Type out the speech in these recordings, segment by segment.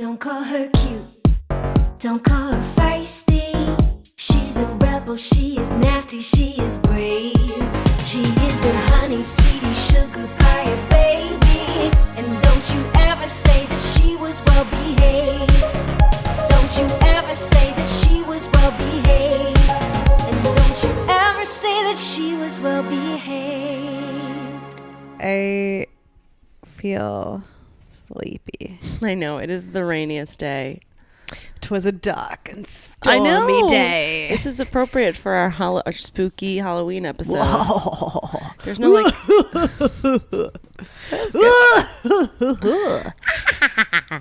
Don't call her cute, don't call her feisty. She's a rebel, she is nasty, she is brave. She isn't honey, sweetie, sugar pie, baby. And don't you ever say that she was well behaved. Don't you ever say that she was well behaved. And don't you ever say that she was well behaved. I feel sleepy. I know, it is the rainiest day. 'Twas a dark and stormy day. This is appropriate for our spooky Halloween episode. Whoa. There's no like.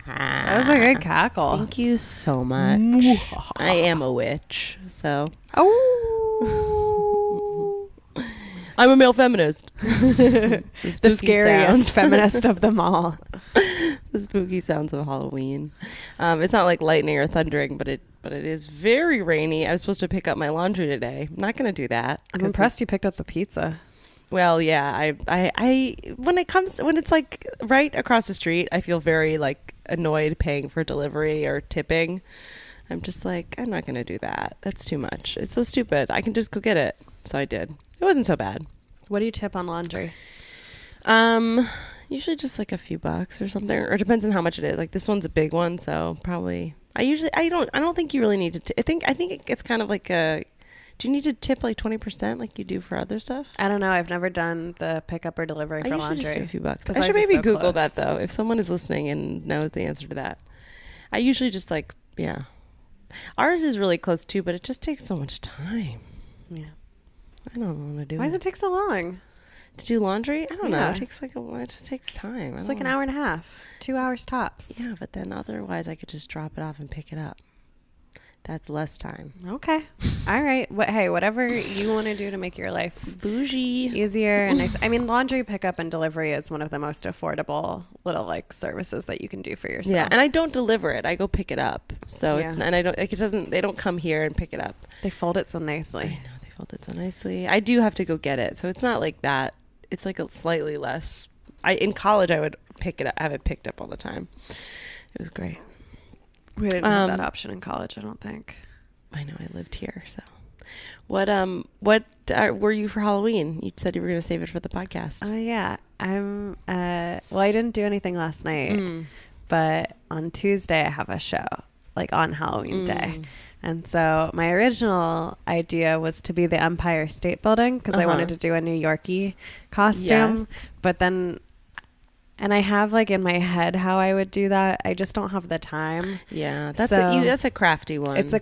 That was a good cackle. Thank you so much. I am a witch, so. Oh. I'm a male feminist. The scariest feminist of them all. The spooky sounds of Halloween. It's not like lightning or thundering, but it is very rainy. I was supposed to pick up my laundry today. I'm not going to do that. I'm impressed you picked up the pizza. Well, yeah, I when it's like right across the street, I feel very like annoyed paying for delivery or tipping. I'm just like, I'm not going to do that. That's too much. It's so stupid. I can just go get it. So I did. It wasn't so bad. What do you tip on laundry? Usually just like a few bucks or something, or it depends on how much it is. Like this one's a big one, so probably. I don't think you really need to. I think it's kind of like a. Do you need to tip like 20% like you do for other stuff? I don't know. I've never done the pickup or delivery for laundry. Just do a few bucks. I ours should is maybe so Google close. that though. If someone is listening and knows the answer to that, I usually just like Ours is really close too, but it just takes so much time. Yeah. I don't want to do it. Why does it take so long? To do laundry? I don't know. Yeah. It takes it just takes time. It's like an hour and a half, 2 hours tops. Yeah, but then otherwise I could just drop it off and pick it up. That's less time. Okay. All right. Hey, whatever you want to do to make your life bougie, easier and nice. I mean, laundry pickup and delivery is one of the most affordable little like services that you can do for yourself. Yeah, and I don't deliver it. I go pick it up. So Yeah. it's and I don't like it doesn't. They don't come here and pick it up. They fold it so nicely. I know they fold it so nicely. I do have to go get it, so it's not like that. It's like a slightly less. In college I would pick it up, have it picked up all the time. It was great. We didn't have that option in college, I don't think. I know, I lived here, so. What were you for Halloween? You said you were going to save it for the podcast. Oh yeah, I'm. Well, I didn't do anything last night, but on Tuesday I have a show, like on Halloween day, and so my original idea was to be the Empire State Building because I wanted to do a New Yorkie costume, but then. And I have like in my head how I would do that. I just don't have the time. Yeah, that's a crafty one. It's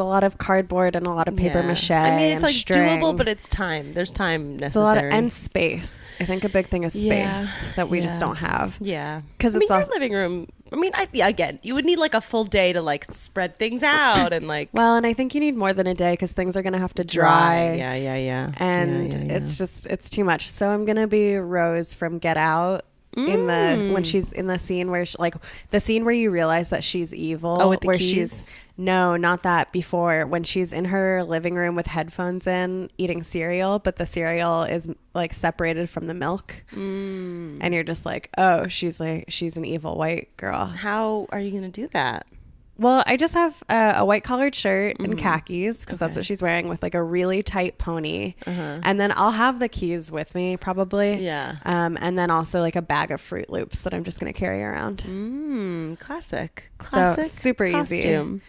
a lot of cardboard and a lot of paper mache. I mean, it's and like string. doable, but it's time. There's time necessary. It's a lot and space. I think a big thing is space that we just don't have. Yeah, because it's your living room. I mean, again, you would need like a full day to like spread things out and like. Well, and I think you need more than a day because things are gonna have to dry. Yeah. And it's too much. So I'm gonna be Rose from Get Out. When she's in the scene where the scene where you realize that she's evil. With the where keys? No, not that. Before, when she's in her living room with headphones in eating cereal, but the cereal is like separated from the milk, and you're just like, oh, she's an evil white girl. How are you gonna do that? Well, I just have a white collared shirt and khakis because that's what she's wearing with like a really tight pony. And then I'll have the keys with me probably. Yeah. And then also like a bag of Fruit Loops that I'm just going to carry around. Classic. So super costume.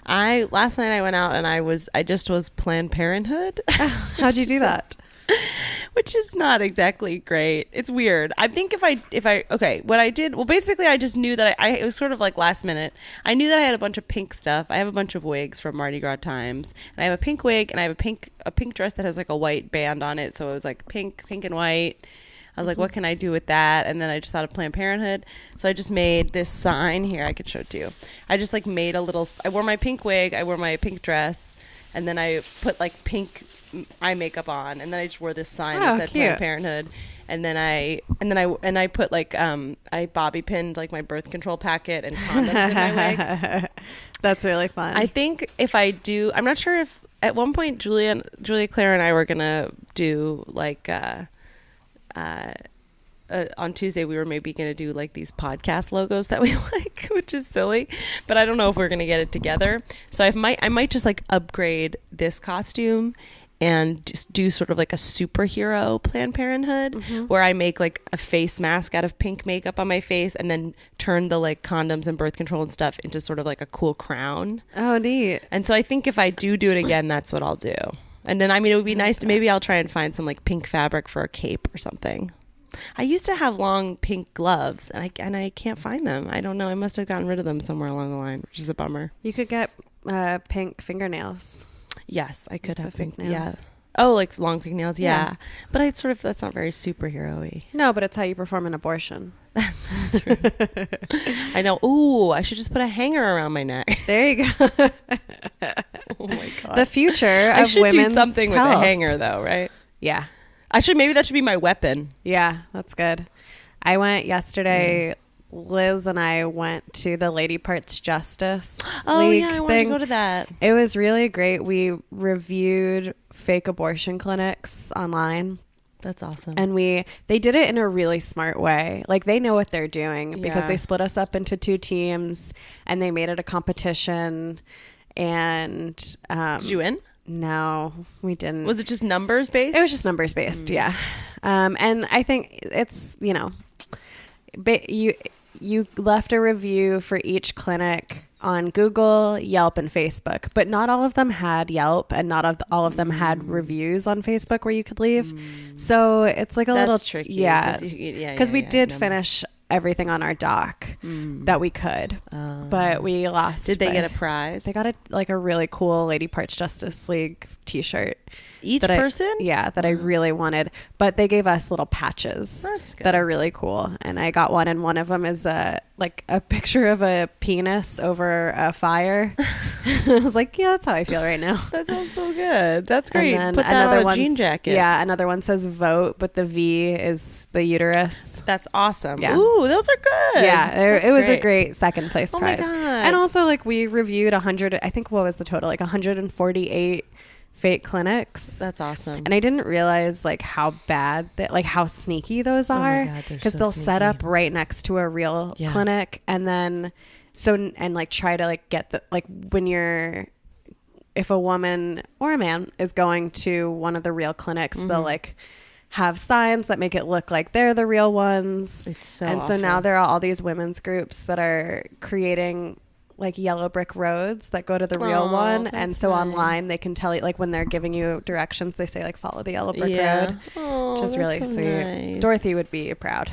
Easy. Last night I went out and I just was Planned Parenthood. How'd you do that? Which is not exactly great. It's weird. I think if I what I did, well, basically I just knew that it was sort of like last minute. I knew that I had a bunch of pink stuff. I have a bunch of wigs from Mardi Gras times, and I have a pink wig, and I have a pink dress that has like a white band on it. So it was like pink and white. I was like, what can I do with that? And then I just thought of Planned Parenthood. So I just made this sign here. I could show it to you. I just like made I wore my pink wig. I wore my pink dress. And then I put like pink eye makeup on, and then I just wore this sign that said Planned Parenthood, and then I put like I bobby pinned like my birth control packet and condoms in my wig. That's really fun. I think if I do, I'm not sure if at one point Julia Claire and I were gonna do like on Tuesday we were maybe going to do like these podcast logos that we like, which is silly, but I don't know if we're going to get it together. So I might just like upgrade this costume and just do sort of like a superhero Planned Parenthood, where I make like a face mask out of pink makeup on my face and then turn the like condoms and birth control and stuff into sort of like a cool crown. Oh, neat. And so I think if I do it again, that's what I'll do. And then, I mean, it would be nice to, maybe I'll try and find some like pink fabric for a cape or something. I used to have long pink gloves and I can't find them. I don't know. I must have gotten rid of them somewhere along the line, which is a bummer. You could get pink fingernails. Yes, I could have pink nails. Yeah. Oh, like long pink nails. Yeah. But it's sort of, that's not very superhero-y. No, but it's how you perform an abortion. That's true. I know. Ooh, I should just put a hanger around my neck. There you go. Oh my God. The future I of should women's do something health. with a hanger though, right? Yeah. Maybe that should be my weapon. Yeah, that's good. I went yesterday. Liz and I went to the Lady Parts Justice League I wanted thing. to go to that. It was really great. We reviewed fake abortion clinics online. That's awesome. And they did it in a really smart way. Like, they know what they're doing because they split us up into 2 teams and they made it a competition. And did you win? No, we didn't. Was it just numbers based? It was just numbers based. Yeah. And I think it's, you left a review for each clinic on Google, Yelp, and Facebook, but not all of them had Yelp, and not all of them had reviews on Facebook where you could leave. So it's like a little tricky. Yeah, because we did finish everything on our doc that we could, but we lost. Did they get a prize? They got a really cool Lady Parts Justice League t-shirt. Each person? That I really wanted. But they gave us little patches that are really cool. And I got one, and one of them is a picture of a penis over a fire. I was like, yeah, that's how I feel right now. That sounds so good. That's great. And then put that on a jean jacket. Yeah, another one says vote, but the V is the uterus. That's awesome. Yeah. Ooh, those are good. Yeah, it was a great second place prize. Oh my God. And also, we reviewed 100, I think, what was the total? 148 fake clinics. That's awesome. And I didn't realize how bad how sneaky those are, because they'll set up right next to a real clinic, and then try to get the when if a woman or a man is going to one of the real clinics, they'll have signs that make it look like they're the real ones. It's so and awful. So now there are all these women's groups that are creating yellow brick roads that go to the real one, and so nice. online they can tell you when they're giving you directions, they say follow the yellow brick road, which is really so sweet. Nice. Dorothy would be proud.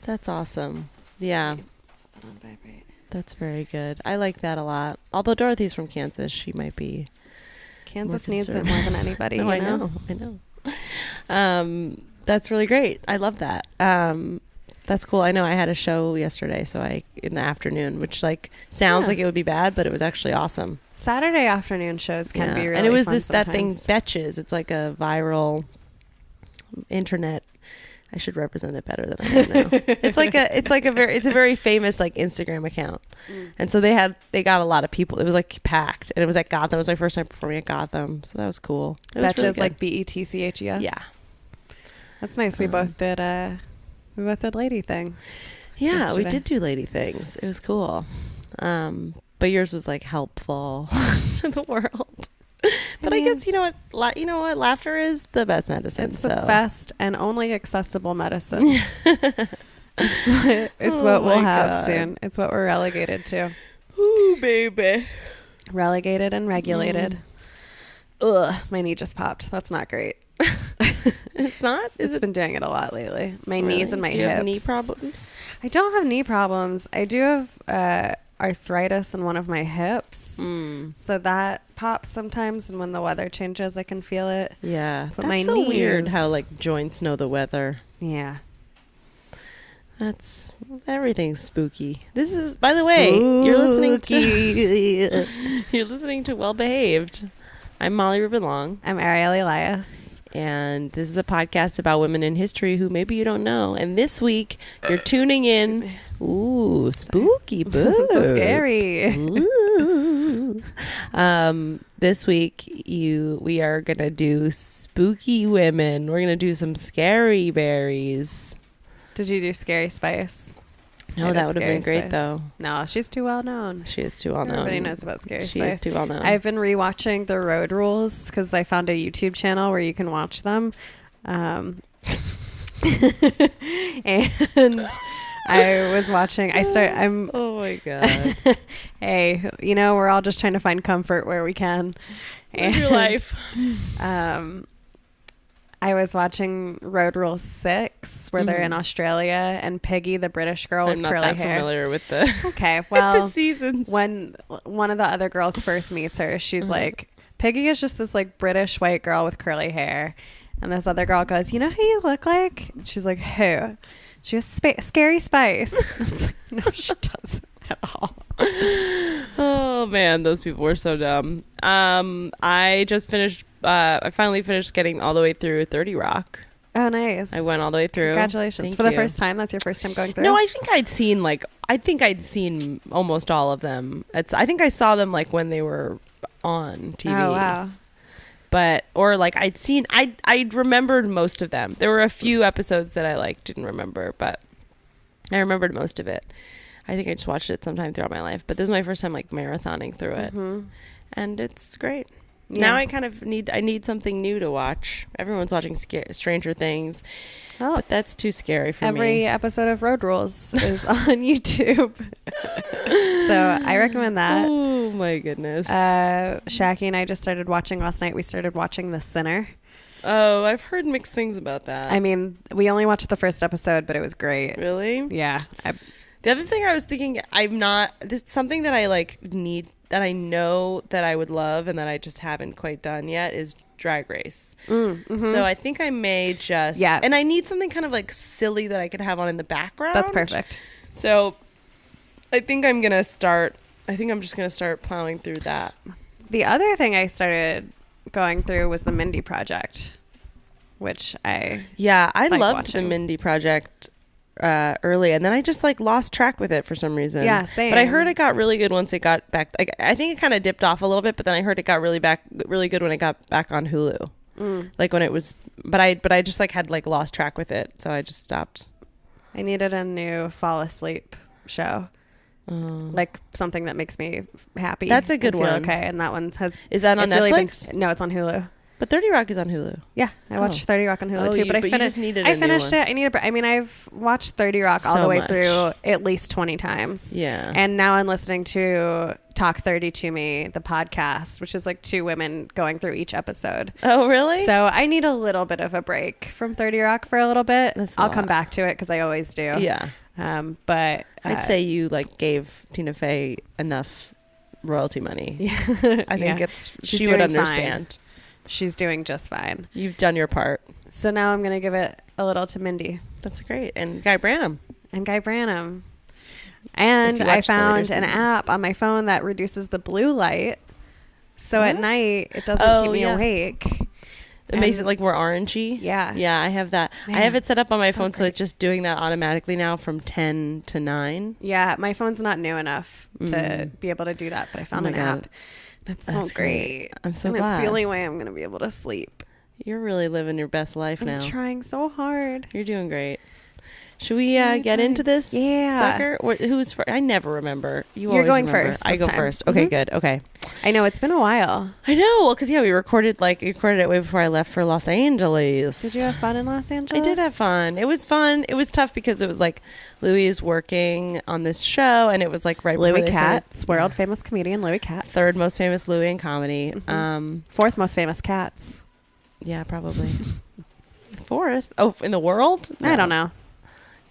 That's awesome. Yeah, that's very good. I like that a lot. Although Dorothy's from Kansas, she might be. Kansas needs it more than anybody. I know. That's really great. I love that. That's cool. I know I had a show yesterday, in the afternoon, which sounds like it would be bad, but it was actually awesome. Saturday afternoon shows can be really and it was fun that thing sometimes. Betches. It's like a viral internet. I should represent it better than I am now. It's a very famous Instagram account, and so they got a lot of people. It was packed, and it was at Gotham. It was my first time performing at Gotham, so that was cool. Betches, BETCHES. Yeah, that's nice. We both did. We both did lady things. Yeah, yesterday. we did do lady things. It was cool. But yours was helpful to the world. But I guess you know what? Laughter is the best medicine. It's the best and only accessible medicine. It's what we'll have soon. It's what we're relegated to. Ooh, baby. Relegated and regulated. Ugh, my knee just popped. That's not great. It's not? It's been doing it a lot lately. My knees and my hips. Do you have knee problems? I don't have knee problems. I do have arthritis in one of my hips. So that pops sometimes, and when the weather changes, I can feel it. Yeah. But That's my so knees, weird how joints know the weather. Yeah. Everything's spooky. This is, by the way, you're listening to Well Behaved. I'm Molly Ruben-Long. I'm Ariel Elias. And this is a podcast about women in history who maybe you don't know. And this week, you're tuning in. Ooh, spooky boo. That's so scary. Ooh. This week, we are going to do spooky women. We're going to do some scary berries. Did you do Scary Spice? No, that would have been great, though. No, she's too well known. She is too well known. Everybody knows about Scary Spice. She is too well known. I've been rewatching The Road Rules because I found a YouTube channel where you can watch them. And I was watching. Oh my god. Hey, we're all just trying to find comfort where we can. Live your life. I was watching Road Rule 6, where they're in Australia, and Peggy, the British girl with curly hair. I'm not that familiar with the okay, well, the seasons. When one of the other girls first meets her, she's like, Peggy is just this like British white girl with curly hair, and this other girl goes, "You know who you look like?" And she's like, "Who?" She goes, Scary Spice. No, she doesn't at all. Oh man, those people were so dumb. I just finished. I finally finished getting all the way through 30 Rock. Oh, nice. I went all the way through. Congratulations. Thank For the you. first time? That's your first time going through? No, I think I'd seen almost all of them. I think I saw them like when they were on TV. Oh, wow. But, or like I remembered most of them. There were a few episodes that I like didn't remember, but I remembered most of it. I think I just watched it sometime throughout my life, but this is my first time like marathoning through it. And it's great. Yeah. Now I kind of need something new to watch. Everyone's watching Stranger Things. Oh, but that's too scary for me. Every episode of Road Rules is on YouTube. So I recommend that. Oh my goodness. Shaki and I just started watching last night. We started watching The Sinner. Oh, I've heard mixed things about that. I mean, we only watched the first episode, but it was great. Really? Yeah. The other thing I was thinking, this is something that I like need, that I know that I would love and that I just haven't quite done yet is Drag Race. So I think I may just, and I need something kind of like silly that I could have on in the background. That's perfect. So I think I'm just going to start plowing through that. The other thing I started going through was the Mindy Project, which I loved watching. the Mindy Project early, and then I just like lost track with it for some reason. Yeah, same. But I heard it got really good once it got back. I think it kind of dipped off a little bit, but then I heard it got really good when it got back on Hulu. Like when it was, but I just like had like lost track with it, so I just stopped. I needed a new fall asleep show. Like something that makes me happy. That's a good one. Okay, and that one is that on Netflix? Really no, it's on Hulu. But 30 Rock is on Hulu. Yeah, I watched 30 Rock on Hulu too. But I finished it. I need I mean, I've watched 30 Rock all the way through at least 20 times. Yeah. And now I'm listening to Talk 30 to Me, the podcast, which is like two women going through each episode. Oh, really? So I need a little bit of a break from 30 Rock for a little bit. I'll come back to it because I always do. Yeah. But I'd say you like gave Tina Fey enough royalty money. Yeah. I think she would understand. Fine. She's doing just fine. You've done your part. So now I'm going to give it a little to Mindy. That's great. And Guy Branum. And I found an app on my phone that reduces the blue light. So at night, it doesn't keep me awake. It makes it like more orangey. Yeah. Yeah, I have that. Man, I have it set up on my phone, so it's just doing that automatically now from 10 to 9. Yeah, my phone's not new enough to be able to do that, but I found an app. That's so great. I'm so glad. It's the only way I'm going to be able to sleep. You're really living your best life now. I'm trying so hard. You're doing great. Should we get into this sucker? Who's first? I never remember. You're going first. I go first. Okay, good. Okay. I know. It's been a while. I know. Well, because, we recorded it way before I left for Los Angeles. Did you have fun in Los Angeles? I did have fun. It was fun. It was tough because it was like Louis is working on this show, and it was like right before Louis Katz, world famous comedian Louis Katz. Third most famous Louis in comedy. Fourth most famous Katz. Yeah, probably. Fourth? Oh, in the world? No. I don't know.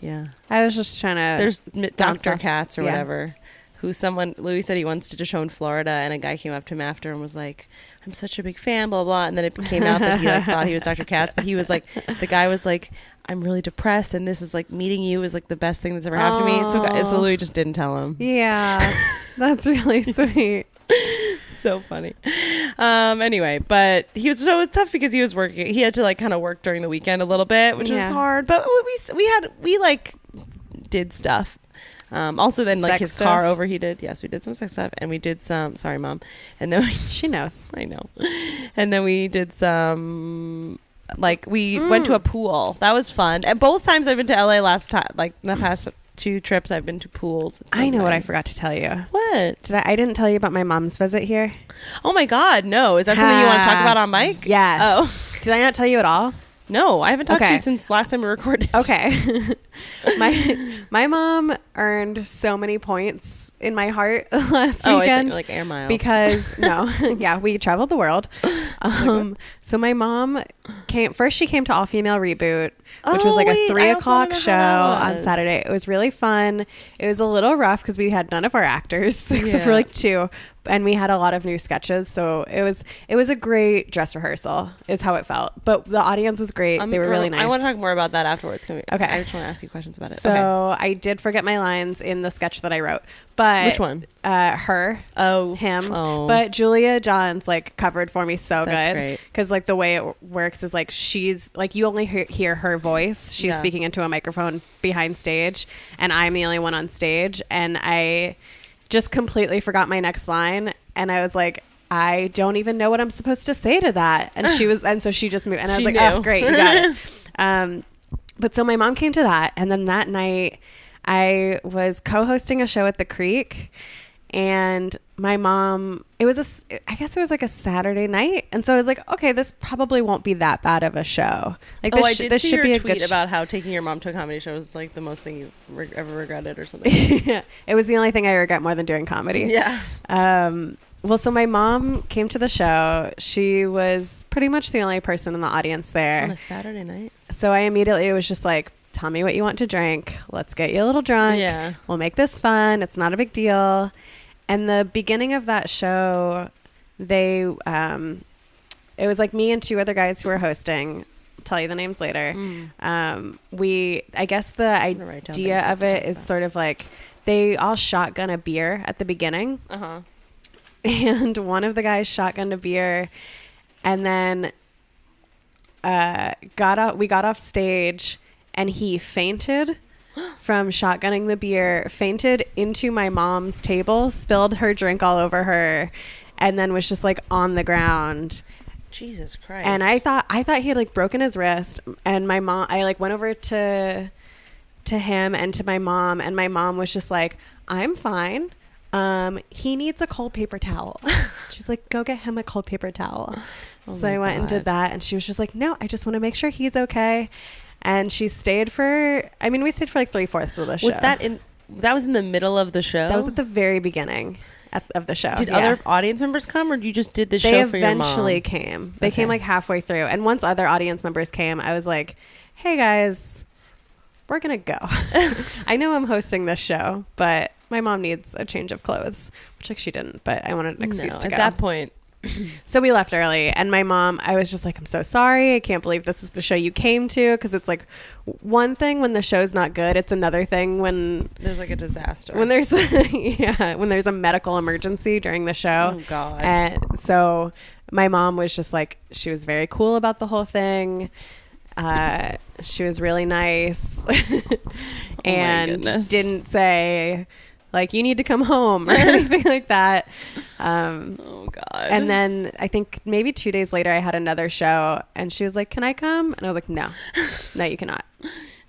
Yeah. I was just trying to... There's Dr. Katz or whatever, Louis said he once did a show in Florida, and a guy came up to him after and was like, I'm such a big fan, blah, blah. And then it came out that he thought he was Dr. Katz, but he was like, the guy was like, I'm really depressed, and this is like, meeting you is like the best thing that's ever happened to me. So Louis just didn't tell him. Yeah. That's really sweet. So funny. Anyway, but it was tough because he was working. He had to like kind of work during the weekend a little bit, which was hard. But we did stuff. Also then like his car overheated. Yes, we did some sex stuff, and we did some. Sorry, Mom. And then she knows. I know. And then we did some Like we went to a pool. That was fun. And both times I've been to LA last time, like the past 2 trips I've been to pools. It's so I know nice. what I forgot to tell you. What? I didn't tell you about my mom's visit here. Oh my God, no. Is that something you want to talk about on mic? Yes. Oh. Did I not tell you at all? No, I haven't talked to Okay. you since last time we recorded. Okay. my mom earned so many points in my heart last Oh, I weekend. think like air miles. Because yeah, we traveled the world. So my mom she came to All Female Reboot, which was like a 3 o'clock show on Saturday. It was really fun. It was a little rough because we had none of our actors except for like 2, and we had a lot of new sketches. So it was a great dress rehearsal is how it felt. But the audience was great. They were really nice. I want to talk more about that afterwards. Okay. I just want to ask you questions about it. So I did forget my lines in the sketch that I wrote. But which one? Her. Oh, him. Oh. But Julia Johns like covered for me so That's good. great. Because like the way it works is like she's like you only hear her voice. She's speaking into a microphone behind stage, and I'm the only one on stage. And I just completely forgot my next line, and I was like, I don't even know what I'm supposed to say to that. And so she just moved, and I was like, knew. oh great, you got it. But so my mom came to that, and then that night I was co-hosting a show at the Creek, and my mom, I guess it was like a Saturday night, and so I was like, okay, this probably won't be that bad of a show. Like I did this see should your be a tweet good about how taking your mom to a comedy show was like the most thing you ever regretted or something. yeah, it was the only thing I regret more than doing comedy. Yeah. Well, so my mom came to the show. She was pretty much the only person in the audience there. On a Saturday night? So I immediately was just like, tell me what you want to drink. Let's get you a little drunk. Yeah. We'll make this fun. It's not a big deal. And the beginning of that show, it was like me and 2 other guys who were hosting. I'll tell you the names later. I guess the idea of it is sort of like they all shotgun a beer at the beginning. Uh-huh. And one of the guys shotgunned a beer, and then we got off stage, and he fainted from shotgunning the beer, fainted into my mom's table, spilled her drink all over her, and then was just like on the ground. Jesus Christ. And I thought he had like broken his wrist, and I like went over to him and to my mom, and my mom was just like, I'm fine. He needs a cold paper towel. She's like, go get him a cold paper towel. So I went and did that, and she was just like, no, I just want to make sure he's okay. And she stayed we stayed for like 3/4 of the show. That was in the middle of the show? That was at the very beginning of the show. Did other audience members come, or you just did the show for your mom? They eventually came. They came like halfway through. And once other audience members came, I was like, hey guys, we're going to go. I know I'm hosting this show, but my mom needs a change of clothes, which like she didn't, but I wanted an excuse to go. At that point. So we left early, and my mom, I was just like, I'm so sorry. I can't believe this is the show you came to. Because it's like one thing when the show's not good. It's another thing when there's like a disaster. When there's when there's a medical emergency during the show. Oh God. And so my mom was just like, she was very cool about the whole thing. She was really nice and didn't say like, you need to come home or anything like that. Oh God. And then I think maybe 2 days later I had another show, and she was like, can I come? And I was like, no, you cannot.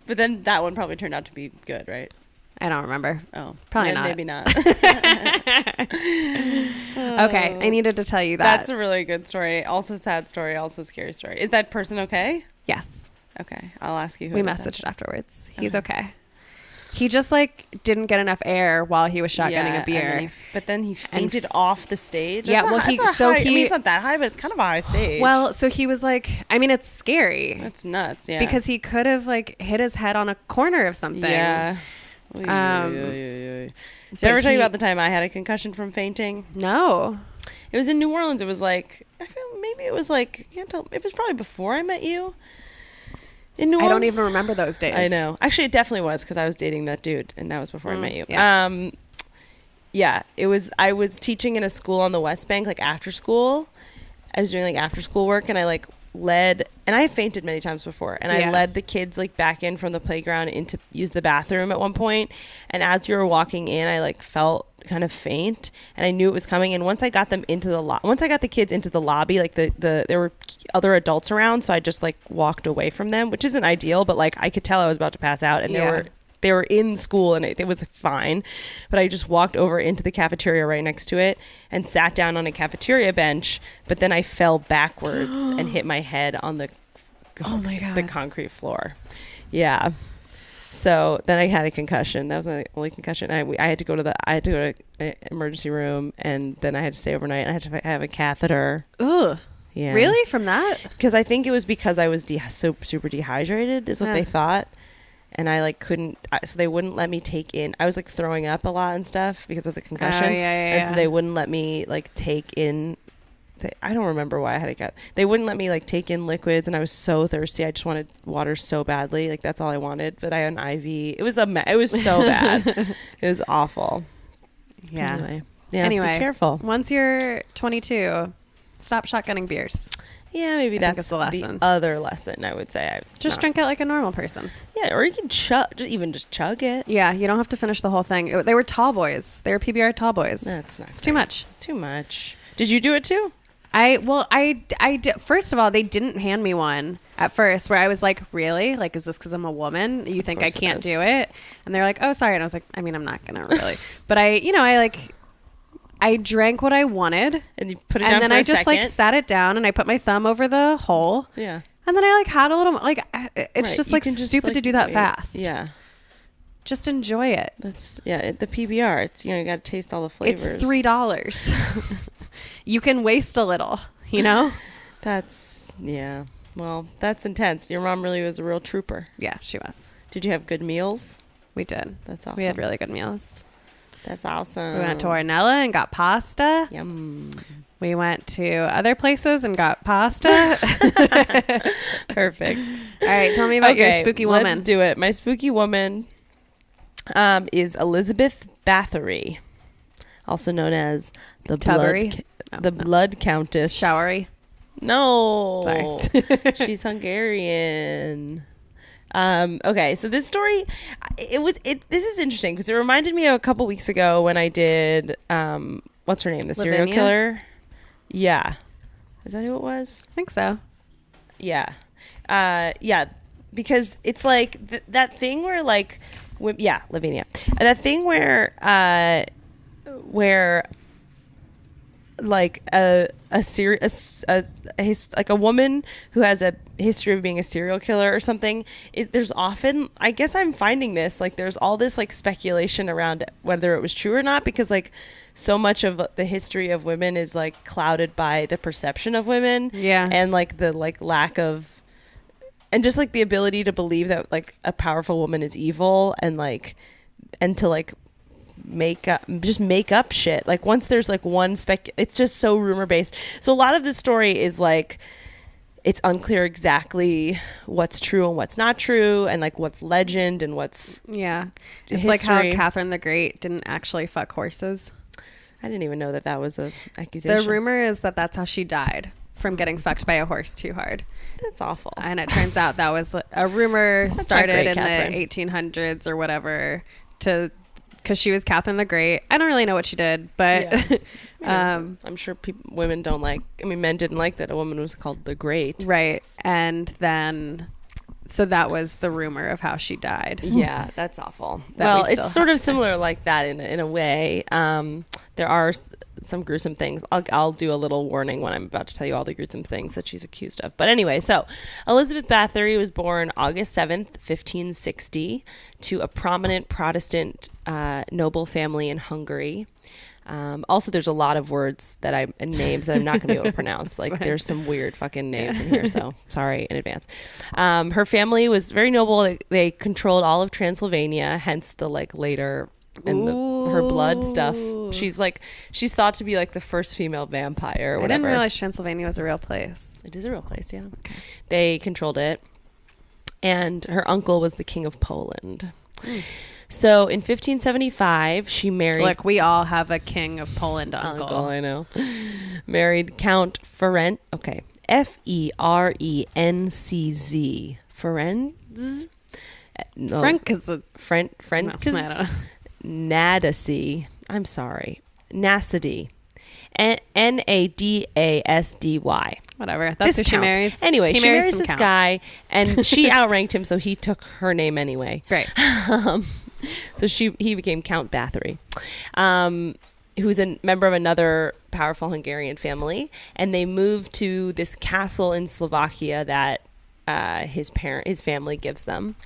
But then that one probably turned out to be good, right? I don't remember. Oh, probably not. Maybe not. Okay. I needed to tell you that. That's a really good story. Also sad story. Also scary story. Is that person okay? Yes. Okay. I'll ask you who we messaged afterwards. He's okay. He just like didn't get enough air while he was shotgunning a beer. But then he fainted off the stage. Yeah, it's not that high, but it's kind of a high stage. Well, so he was like, I mean, it's scary. That's nuts. Yeah, because he could have like hit his head on a corner of something. Yeah. Did I ever tell you about the time I had a concussion from fainting? No. It was in New Orleans. It was like, I feel maybe it was like, can't tell. It was probably before I met you. In New Orleans. I don't even remember those days. I know. Actually, it definitely was, because I was dating that dude, and that was before I met you. Yeah. Yeah. It was. I was teaching in a school on the West Bank, like after school. I was doing like after school work, and I like led, and I fainted many times before, and I led the kids like back in from the playground in to use the bathroom at one point, and as we were walking in, I like felt kind of faint, and I knew it was coming, and once I got them into once I got the kids into the lobby, like there were other adults around, so I just like walked away from them, which isn't ideal, but like I could tell I was about to pass out, and they were in school, and it was fine, but I just walked over into the cafeteria right next to it and sat down on a cafeteria bench, but then I fell backwards and hit my head on the concrete floor. Yeah. So then I had a concussion. That was my only concussion. I had to go to the emergency room, and then I had to stay overnight. I had to have a catheter. Ugh. Yeah. Really? From that? Because I think it was because I was so super dehydrated is what they thought. And I like couldn't, so they wouldn't let me take in, I was like throwing up a lot and stuff because of the concussion. And so they wouldn't let me like take in, I don't remember why I had to they wouldn't let me like take in liquids, and I was so thirsty. I just wanted water so badly. Like that's all I wanted. But I had an IV. It was so bad. It was awful. Yeah. Anyway, be careful. Once you're 22, stop shotgunning beers. Yeah, maybe that's the lesson. The other lesson, I would say. Just drink it like a normal person. Yeah, or you can chug it. Yeah, you don't have to finish the whole thing. They were tall boys. They were PBR tall boys. That's not. It's too much. Too much. Did you do it too? I did. First of all, they didn't hand me one at first, where I was like, really? Like, is this because I'm a woman? You think I can't do it? And they're like, oh, sorry. And I was like, I mean, I'm not gonna really. But I drank what I wanted, and you put it down, and then for I a just second. like sat it down, and I put my thumb over the hole. Yeah. And then I like had a little like it's just like stupid to do that fast. Yeah. Just enjoy it. That's the PBR. It's you got to taste all the flavors. It's $3. You can waste a little, That's Well, that's intense. Your mom really was a real trooper. Yeah, she was. Did you have good meals? We did. That's awesome. We had really good meals. That's awesome. We went to Ornella and got pasta. Yum. We went to other places and got pasta. Perfect. All right, tell me about your spooky woman. Let's do it. My spooky woman is Elizabeth Báthory, also known as the Blood Countess. Showery. No. Sorry. She's Hungarian. Okay, so this story, this is interesting because it reminded me of a couple weeks ago when I did, what's her name? The serial killer? Yeah. Is that who it was? I think so. Yeah. Because it's like that thing where like, Lavinia. That thing where like like a woman who has a history of being a serial killer or something, there's often, I guess I'm finding this, like there's all this like speculation around whether it was true or not, because like so much of the history of women is like clouded by the perception of women, and like the like lack of, and just like the ability to believe that like a powerful woman is evil, and to like make up shit. Like once there's like one it's just so rumor based. So a lot of this story is like it's unclear exactly what's true and what's not true, and like what's legend and what's it's history. like how Catherine the Great didn't actually fuck horses. I didn't even know that was a accusation. The rumor is that that's how she died, from getting fucked by a horse too hard. That's awful. And it turns out that was a rumor started in Catherine. the 1800s or whatever, because she was Catherine the Great. I don't really know what she did, but I'm sure women don't like, men didn't like that a woman was called the Great. Right. And then, so that was the rumor of how she died. Yeah, that's awful. Well, it's sort of similar like that in a way. There are some gruesome things. I'll do a little warning when I'm about to tell you all the gruesome things that she's accused of. But anyway, so Elizabeth Báthory was born August 7th, 1560, to a prominent Protestant noble family in Hungary. Also, there's a lot of words and names that I'm not going to be able to pronounce. Like there's some weird fucking names in here, so sorry in advance. Her family was very noble. They controlled all of Transylvania, hence the like later and her blood stuff. She's thought to be like the first female vampire or whatever. I didn't realize Transylvania was a real place. It is a real place, yeah. Okay. They controlled it, and her uncle was the King of Poland. So in 1575, she married... Look, we all have a King of Poland uncle. I know. Married Count Ferenc. Okay. Frencz. Ferenz? No. Frank is a Frencz? Nadasy. I'm sorry. Nasty. Nadasdy. whatever. That's who she marries. Anyway, He she marries some this count. guy, and she outranked him, so he took her name anyway. Great. So he became Count Báthory, who's a member of another powerful Hungarian family, and they moved to this castle in Slovakia that his family gives them.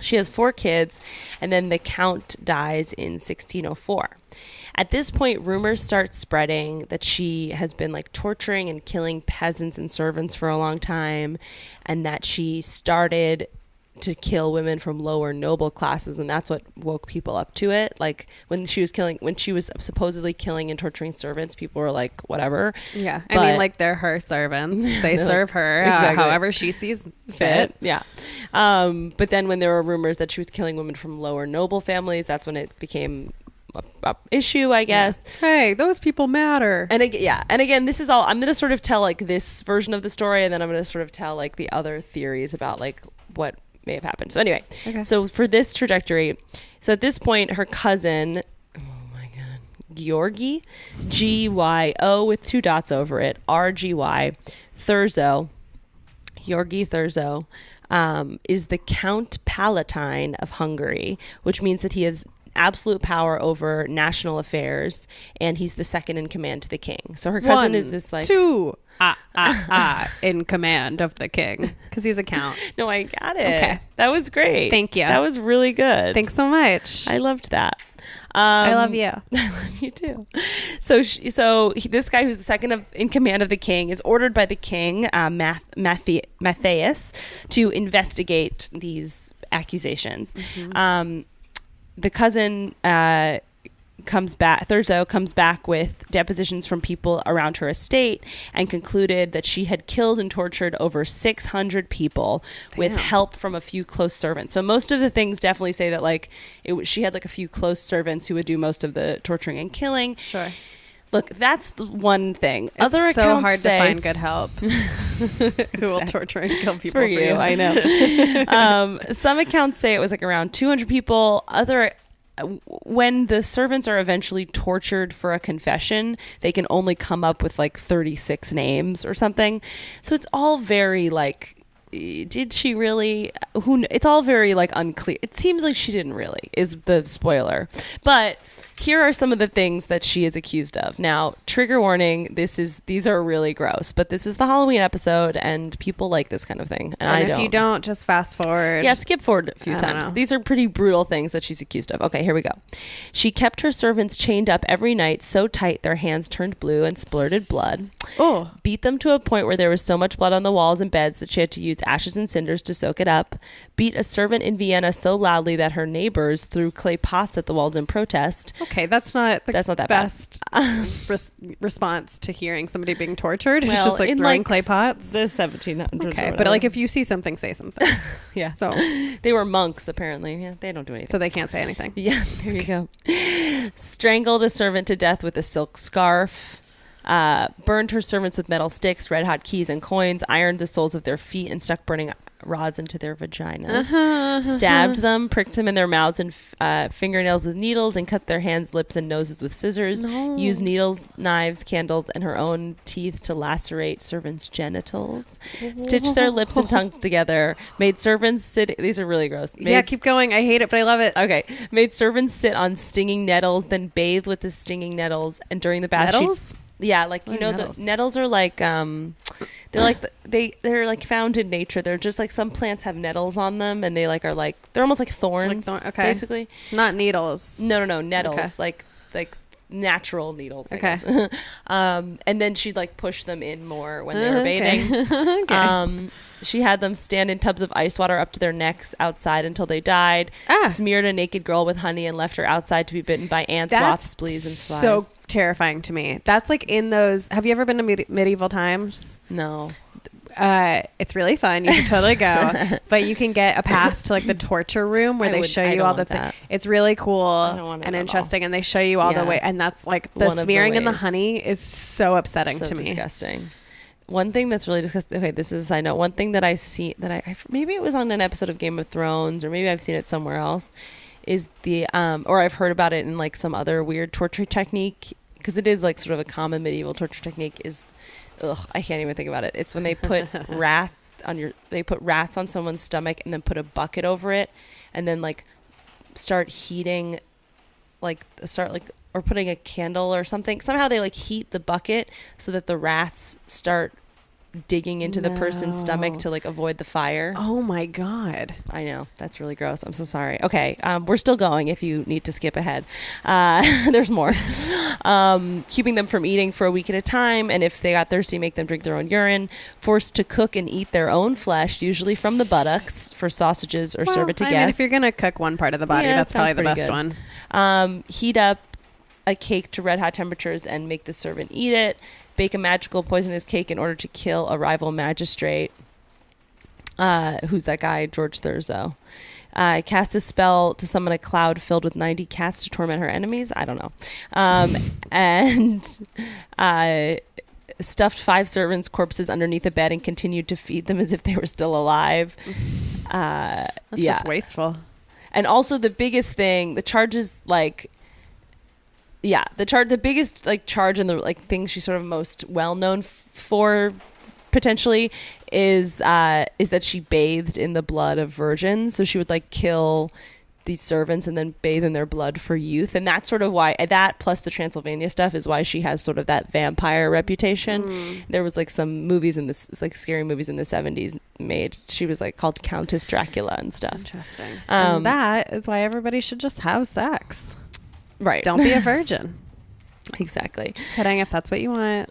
She has 4 kids, and then the count dies in 1604. At this point, rumors start spreading that she has been like torturing and killing peasants and servants for a long time, and that she started to kill women from lower noble classes, and that's what woke people up to it. Like when she was supposedly killing and torturing servants, people were like, whatever. Yeah, I mean, like, they're her servants. They serve her however she sees fit. Yeah. But then when there were rumors that she was killing women from lower noble families, that's when it became a issue, I guess. Yeah. Hey, those people matter. And again, this is all, I'm going to sort of tell like this version of the story, and then I'm going to sort of tell like the other theories about like what may have happened. So anyway, So for this trajectory, so at this point, her cousin, oh my God, Georgi, Gyo with 2 dots over it, RGY, Thurzo, Georgi Thurzo, is the Count Palatine of Hungary, which means that he has absolute power over national affairs, and he's the second in command to the king. So her cousin is this like 2 in command of the king, because he's a count. No, I got it. Okay, that was great. Thank you. That was really good. Thanks so much. I loved that. I love you. I love you too. So this guy who's the second in command of the king is ordered by the king, Matthias, to investigate these accusations. Mm-hmm. The cousin Thurzo comes back with depositions from people around her estate, and concluded that she had killed and tortured over 600 people with help from a few close servants. So most of the things definitely say that like she had like a few close servants who would do most of the torturing and killing. Sure. Look, that's the one thing. It's Other accounts so hard say, to find good help who will torture and kill people for you. I know. Some accounts say it was like around 200 people. When the servants are eventually tortured for a confession, they can only come up with like 36 names or something. So it's all very like, did she really? It's all very like unclear. It seems like she didn't really, is the spoiler. But here are some of the things that she is accused of. Now, trigger warning, these are really gross, but this is the Halloween episode, and people like this kind of thing. And if you don't, just fast forward. Yeah, skip forward a few times. These are pretty brutal things that she's accused of. Okay, here we go. She kept her servants chained up every night so tight their hands turned blue and splurted blood. Oh. Beat them to a point where there was so much blood on the walls and beds that she had to use ashes and cinders to soak it up. Beat a servant in Vienna so loudly that her neighbors threw clay pots at the walls in protest. Okay, that's not that best response to hearing somebody being tortured. It's just like throwing clay pots. The 1700s. Okay, but like if you see something, say something. Yeah. So they were monks apparently. Yeah, they don't do anything. So they can't say anything. Yeah, there you go. Strangled a servant to death with a silk scarf. Burned her servants with metal sticks, red hot keys and coins, ironed the soles of their feet, and stuck burning rods into their vaginas. Stabbed them, pricked them in their mouths and fingernails with needles, and cut their hands, lips, and noses with scissors. Used needles, knives, candles, and her own teeth to lacerate servants' genitals. Stitched their lips and tongues together. Made servants sit. These are really gross. Yeah, keep going. I hate it, but I love it. Okay. Made servants sit on stinging nettles, then bathe with the stinging nettles, and during the bath, nettles? Yeah, like you know, the nettles are like they're like they're like found in nature. They're just like some plants have nettles on them, and they like are like they're almost like thorns. Okay, basically not needles. No, nettles. Okay. Like natural needles. Okay. And then she'd like push them in more when they were bathing. Okay. She had them stand in tubs of ice water up to their necks outside until they died. Smeared a naked girl with honey and left her outside to be bitten by ants, wasps, fleas, and flies. So terrifying to me. That's like in those. Have you ever been to medieval times? No. It's really fun. You can totally go, but you can get a pass to like the torture room where they show you all the things. It's really cool and interesting, and they show you all the way. And that's like the smearing and the honey is so upsetting to me. Disgusting. one thing that's really disgusting. Okay, this is a side note. One thing that I see that I maybe it was on an episode of Game of Thrones, or maybe I've seen it somewhere else, is the or I've heard about it in like some other weird torture technique, because it is like sort of a common medieval torture technique. Is I can't even think about it. It's when they put rats on someone's stomach and then put a bucket over it, and then like start heating, or putting a candle or something. Somehow they like heat the bucket so that the rats start digging into the person's stomach to like avoid the fire. Oh my God. I know, that's really gross. I'm so sorry. Okay, we're still going if you need to skip ahead. There's more. Keeping them from eating for a week at a time, and if they got thirsty, make them drink their own urine. Forced to cook and eat their own flesh, usually from the buttocks, for sausages or serve it to guests. I mean, if you're gonna cook one part of the body, that's probably the best one. Heat up a cake to red hot temperatures and make the servant eat it. Bake a magical poisonous cake in order to kill a rival magistrate. Who's that guy? George Thurzo. Cast a spell to summon a cloud filled with 90 cats to torment her enemies. I don't know. And stuffed 5 servants' corpses underneath a bed and continued to feed them as if they were still alive. That's just wasteful. And also the biggest thing, the charges like... Yeah, the biggest like charge and the like thing she's sort of most well known for potentially is that she bathed in the blood of virgins. So she would like kill these servants and then bathe in their blood for youth, and that's sort of why that plus the Transylvania stuff is why she has sort of that vampire reputation. There was like some movies in this like scary movies in the 70s made. She was like called Countess Dracula and stuff. That's interesting. And that is why everybody should just have sex. Right. Don't be a virgin. Exactly. Just kidding, if that's what you want.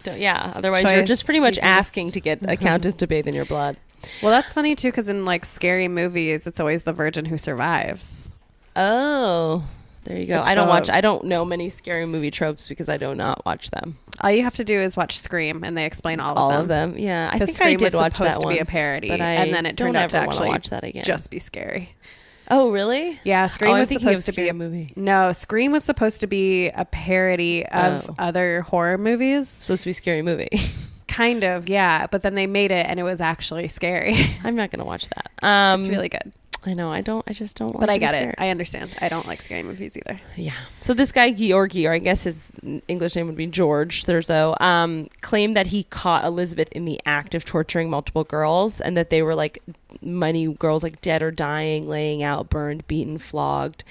Otherwise you're just pretty much asking to get a countess to bathe in your blood. Well, that's funny too, because in like scary movies, it's always the virgin who survives. Oh, there you go. I don't know many scary movie tropes because I do not watch them. All you have to do is watch Scream, and they explain all of them. Yeah, I think Scream I did watch that was supposed to be a parody, and then it turned out to actually watch that again. Just be scary. Oh, really? Yeah, Scream was supposed to be a movie. No, Scream was supposed to be a parody of other horror movies. Supposed to be a scary movie. Kind of, yeah. But then they made it, and it was actually scary. I'm not going to watch that. It's really good. I know. I just don't. But I get it. I understand. I don't like scary movies either. Yeah. So this guy Georgi, or I guess his English name would be George Thurzo, claimed that he caught Elizabeth in the act of torturing multiple girls, and that they were like many girls like dead or dying, laying out, burned, beaten, flogged,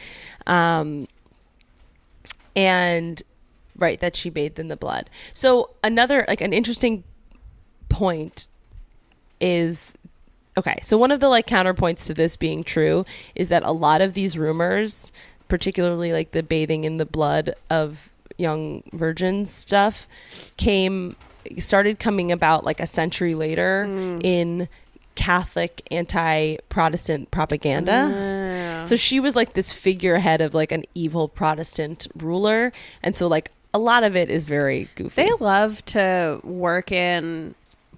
and that she bathed in the blood. So another like an interesting point is. Okay, so one of the like counterpoints to this being true is that a lot of these rumors, particularly like the bathing in the blood of young virgins stuff, started coming about like a century later in Catholic anti-Protestant propaganda. So she was like this figurehead of like an evil Protestant ruler, and so like a lot of it is very goofy. They love to work in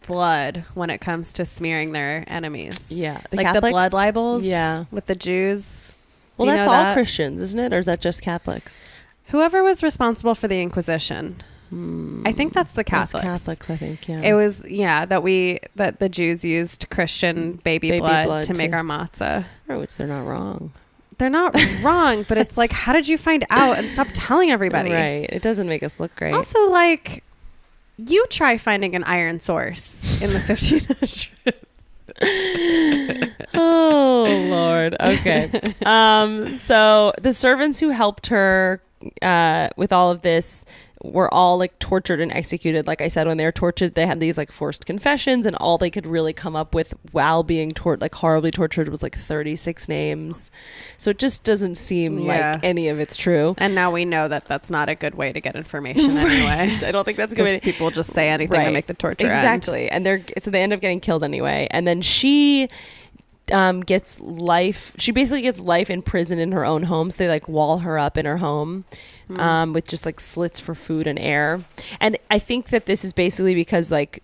blood when it comes to smearing their enemies. Yeah. Like Catholics? the blood libels Yeah. with the Jews. Well, that's all Christians, isn't it? Or is that just Catholics? Whoever was responsible for the Inquisition. I think that's the Catholics. That's Catholics, I think, yeah. It was, that the Jews used Christian baby blood to make our matzah. Which they're not wrong. They're not wrong, but it's like, how did you find out? And stop telling everybody. Right. It doesn't make us look great. Also, like... You try finding an iron source in the 1500s. Oh, Lord. Okay. So the servants who helped her with all of this were all like tortured and executed. Like I said, when they were tortured, they had these like forced confessions, and all they could really come up with while being horribly tortured was like 36 names. So it just doesn't seem like any of it's true. And now we know that that's not a good way to get information anyway. I don't think that's a good way. People just say anything to make the torture exactly. end. And they end up getting killed anyway. And then she gets life. She basically gets life in prison in her own home. So they like wall her up in her home with just like slits for food and air. And I think that this is basically because like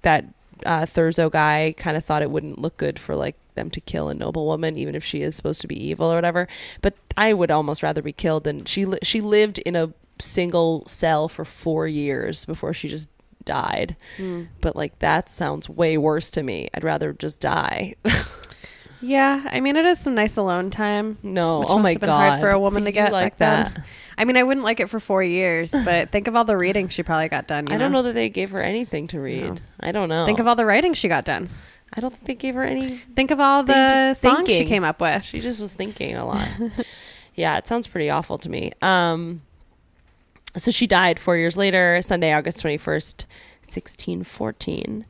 that Thurzo guy kind of thought it wouldn't look good for like them to kill a noble woman, even if she is supposed to be evil or whatever. But I would almost rather be killed than she lived in a single cell for 4 years before she just died. But like that sounds way worse to me. I'd rather just die. Yeah, I mean, it is some nice alone time. No, which oh must my have been hard God. for a woman See, to get you like back that. then. I mean, I wouldn't like it for 4 years, but think of all the reading she probably got done. I don't know that they gave her anything to read. No. I don't know. Think of all the writing she got done. I don't think they gave her any. Think of all the songs she thinking. came up with. She just was thinking a lot. Yeah, it sounds pretty awful to me. So she died 4 years later, Sunday, August 21st, 1614.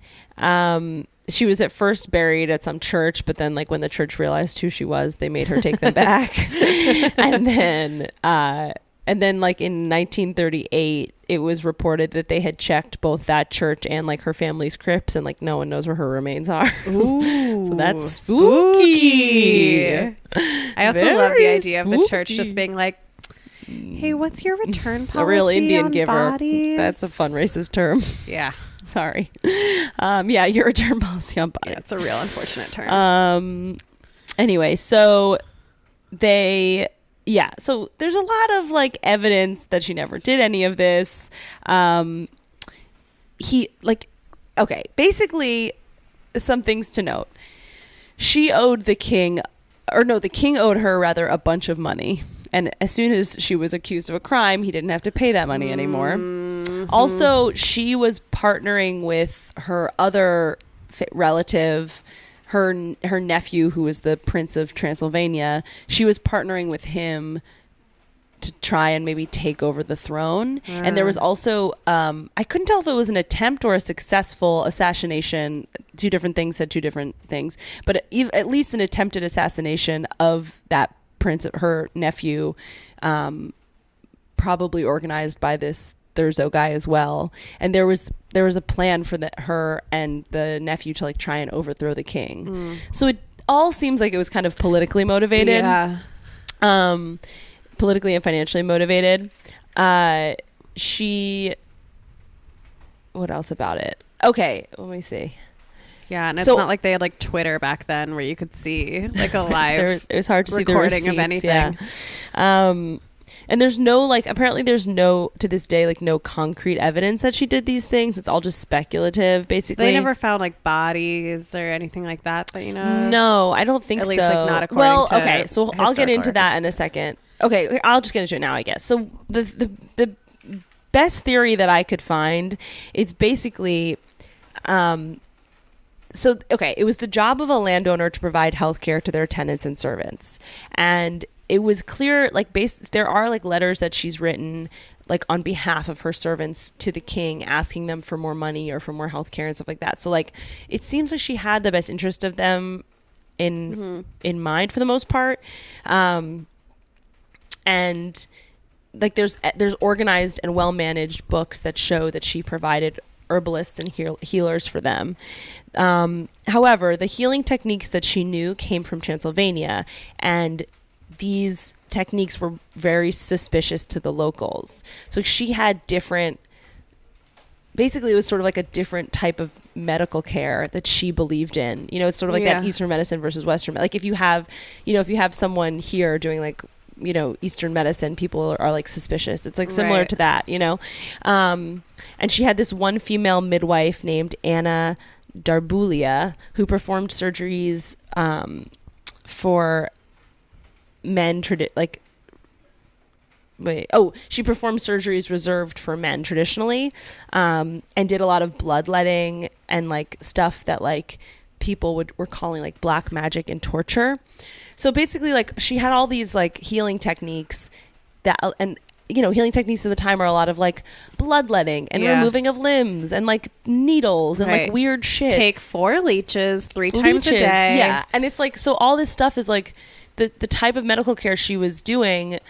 She was at first buried at some church, but then like when the church realized who she was, they made her take them back. And then like in 1938, it was reported that they had checked both that church and like her family's crypts, and like no one knows where her remains are. Ooh, So that's spooky. I also love the idea of the church just being like, hey, what's your return policy A real Indian on giver. bodies? That's a fun racist term. Yeah. Sorry. Yeah, your return policy on bodies. Yeah, it's a real unfortunate term. Anyway, so so there's a lot of like evidence that she never did any of this. Basically some things to note. She owed the king owed her rather a bunch of money. And as soon as she was accused of a crime, he didn't have to pay that money anymore. Mm-hmm. Also, she was partnering with her other relative, her nephew, who was the Prince of Transylvania. She was partnering with him to try and maybe take over the throne. And there was also, I couldn't tell if it was an attempt or a successful assassination. Two different things said two different things. But at least an attempted assassination of that prince, her nephew, probably organized by this Thurzo guy as well. And there was a plan for her and the nephew to like try and overthrow the king. So it all seems like it was kind of politically motivated. Yeah. Politically and financially motivated. What else about it? Okay, let me see. Yeah, and it's not like they had like Twitter back then where you could see like a live it was hard to see the recording receipts, of anything. Yeah. And there's no apparently there's no to this day like no concrete evidence that she did these things. It's all just speculative, basically. They never found like bodies or anything like that you know. No, I don't think At so. least like not according to okay, so I'll get into historical that in a second. Okay, I'll just get into it now, I guess. So the best theory that I could find is basically it was the job of a landowner to provide health care to their tenants and servants. And it was clear, there are like letters that she's written like on behalf of her servants to the king, asking them for more money or for more health care and stuff like that. So like, it seems like she had the best interest of them in mind for the most part. And like there's organized and well-managed books that show that she provided herbalists and healers for them. However, the healing techniques that she knew came from Transylvania, and these techniques were very suspicious to the locals. So she had basically it was sort of like a different type of medical care that she believed in. You know, it's sort of like that Eastern medicine versus Western. Like if you have someone here doing like, you know, Eastern medicine, people are like suspicious. It's like similar to that, you know? And she had this one female midwife named Anna Darbulia who performed surgeries for men, she performed surgeries reserved for men traditionally, and did a lot of bloodletting and like stuff that like people were calling like black magic and torture. So basically, like, she had all these like healing techniques and you know, healing techniques at the time are a lot of like bloodletting and removing of limbs and like needles and like weird shit. Take 4 leeches 3 times a day. Yeah. And it's like, so all this stuff is like the type of medical care she was doing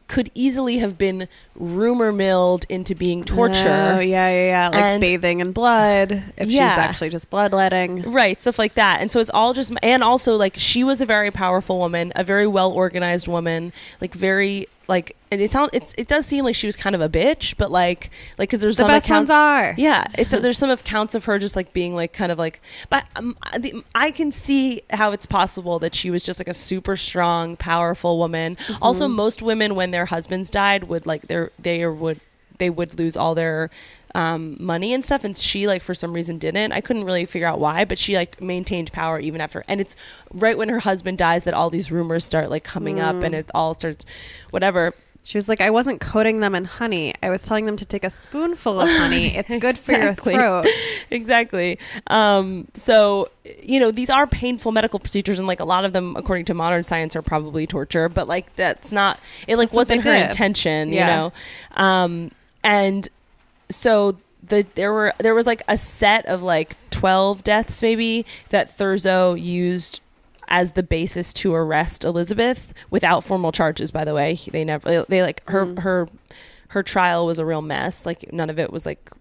could easily have been rumor milled into being torture. Oh, yeah. Like bathing in blood if she's actually just bloodletting. Right, stuff like that. And so it's all just, and also like she was a very powerful woman, a very well organized woman, like very like, and it does seem like she was kind of a bitch, but like because there's some best accounts, ones are. Yeah, there's some accounts of her just like being like kind of like, but I can see how it's possible that she was just like a super strong, powerful woman. Also, most women when their husbands died would like they would they would lose all their money and stuff, and she like for some reason didn't. I couldn't really figure out why, but she like maintained power even after. And it's right when her husband dies that all these rumors start like coming up, and it all starts whatever. She was like, I wasn't coating them in honey. I was telling them to take a spoonful of honey. It's good for your throat. Exactly. So, you know, these are painful medical procedures, and like a lot of them, according to modern science, are probably torture. But like that's not. It like wasn't her intention, you know. And so there was like a set of like 12 deaths maybe that Thurzo used as the basis to arrest Elizabeth without formal charges, by the way. They like her trial was a real mess. Like none of it was like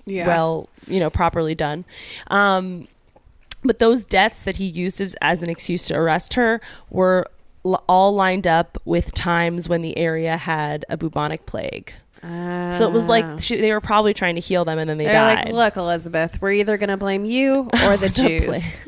well, you know, properly done. But those deaths that he used as an excuse to arrest her were all lined up with times when the area had a bubonic plague. So it was like they were probably trying to heal them, and then they died. Like, look, Elizabeth, we're either going to blame you or the Jews.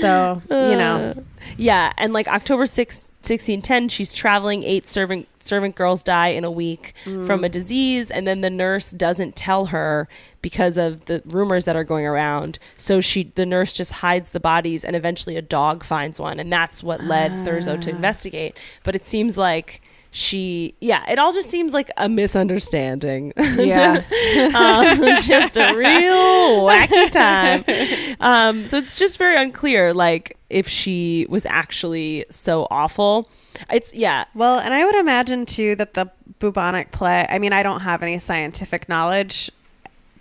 So, you know. Yeah, and like October 6th, 1610, she's traveling. 8 servant girls die in a week from a disease, and then the nurse doesn't tell her because of the rumors that are going around. So the nurse just hides the bodies, and eventually a dog finds one, and that's what led Thurzo to investigate. But it seems like it all just seems like a misunderstanding. Yeah. Just a real wacky time. So it's just very unclear, like, if she was actually so awful. Well, and I would imagine, too, that the bubonic plague, I mean, I don't have any scientific knowledge,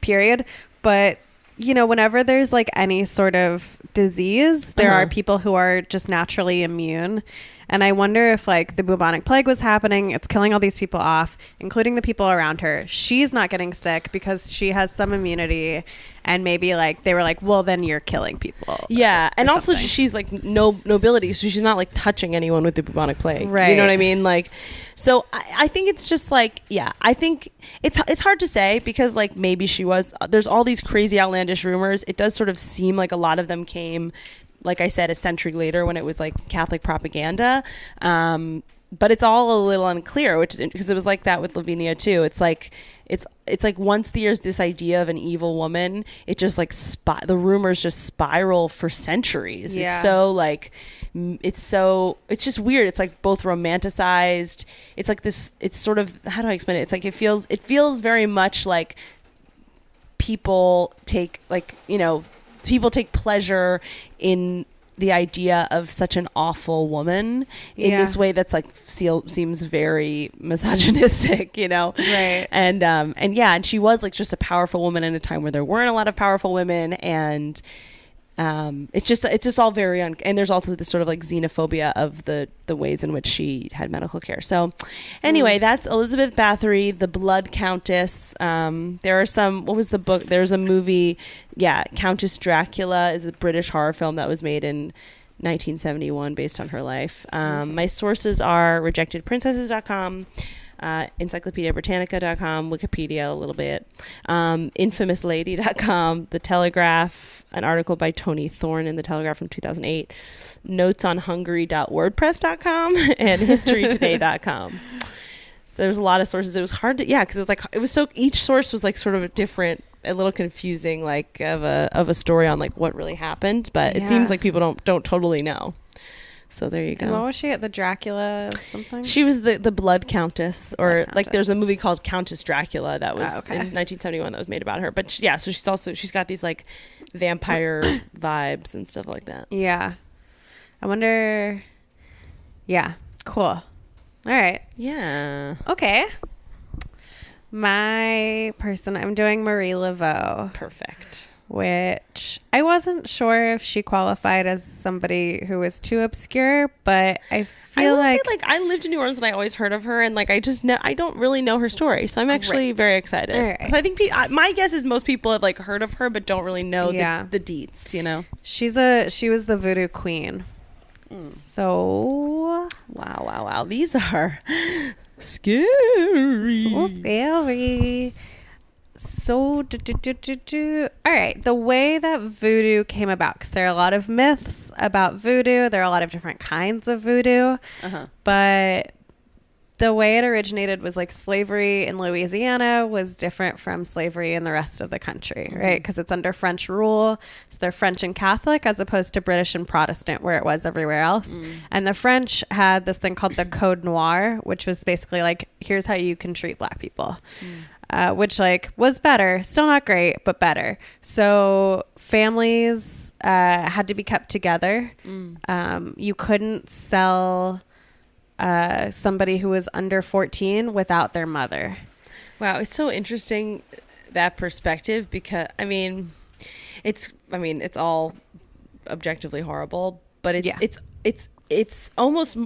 period, but, you know, whenever there's, like, any sort of disease, there are people who are just naturally immune. And I wonder if like the bubonic plague was happening, it's killing all these people off, including the people around her. She's not getting sick because she has some immunity, and maybe like they were like, well, then you're killing people. Yeah. And also she's like nobility, so she's not like touching anyone with the bubonic plague. Right. You know what I mean? Like, so I think it's just like, I think it's hard to say because like maybe there's all these crazy outlandish rumors. It does sort of seem like a lot of them came, like I said, a century later when it was like Catholic propaganda. But it's all a little unclear, which is because it was like that with Lavinia too. It's like once there's this idea of an evil woman, it just like the rumors just spiral for centuries. Yeah. It's so like it's just weird. It's like both romanticized. It's like this. It's sort of, how do I explain it? It's like it feels very much like people take pleasure in the idea of such an awful woman in this way that's like seems very misogynistic, you know? Right. And she was like just a powerful woman in a time where there weren't a lot of powerful women, and it's just all very and there's also this sort of like xenophobia of the ways in which she had medical care. So anyway, that's Elizabeth Báthory, the Blood Countess. There are some, what was the book? There's a movie, Countess Dracula is a British horror film that was made in 1971 based on her life. My sources are rejectedprincesses.com, encyclopediabritannica.com, Wikipedia a little bit, infamouslady.com, The Telegraph, an article by Tony Thorne in The Telegraph from 2008, notesonhungary.wordpress.com, and historytoday.com. So there's a lot of sources. It was hard to, because each source was like sort of a little confusing, like of a story on like what really happened, but it seems like people don't totally know. So there you go. And what was she at, the Dracula something? She was the Blood Countess, or like there's a movie called Countess Dracula that was in 1971 that was made about her. But so she's got these like vampire vibes and stuff like that. Yeah. I wonder. Yeah. Cool. All right. Yeah. Okay. My person, I'm doing Marie Laveau. Perfect. Which I wasn't sure if she qualified as somebody who was too obscure, but I feel like I lived in New Orleans and I always heard of her, and like I don't really know her story, so I'm actually very excited. Right. So I think my guess is most people have like heard of her but don't really know the deets, you know. She was the Voodoo Queen. So wow, these are scary. So scary. So, all right, the way that voodoo came about, because there are a lot of myths about voodoo. There are a lot of different kinds of voodoo. But the way it originated was like slavery in Louisiana was different from slavery in the rest of the country, right? Because it's under French rule. So they're French and Catholic as opposed to British and Protestant where it was everywhere else. And the French had this thing called the Code Noir, which was basically like, here's how you can treat black people, which like was better. Still not great, but better. So families had to be kept together. You couldn't sell somebody who was under 14 without their mother. Wow, it's so interesting, that perspective, because it's all objectively horrible, but it's almost,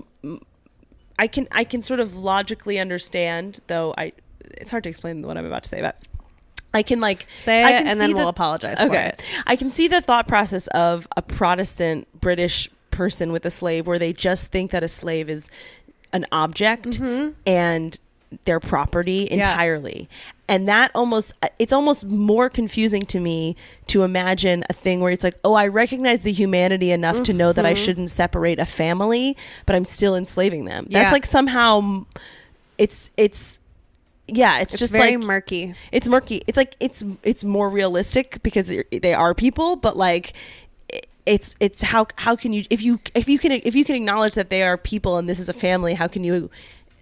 I can sort of logically understand, though it's hard to explain what I'm about to say, but I can like say it and then we'll apologize for it. I can see the thought process of a Protestant British person with a slave where they just think that a slave is an object and their property entirely. And that it's almost more confusing to me to imagine a thing where it's like, oh, I recognize the humanity enough to know that I shouldn't separate a family, but I'm still enslaving them. That's like somehow it's just very like murky. It's murky. It's like it's more realistic because they are people, but like it's how can you if you can acknowledge that they are people and this is a family, how can you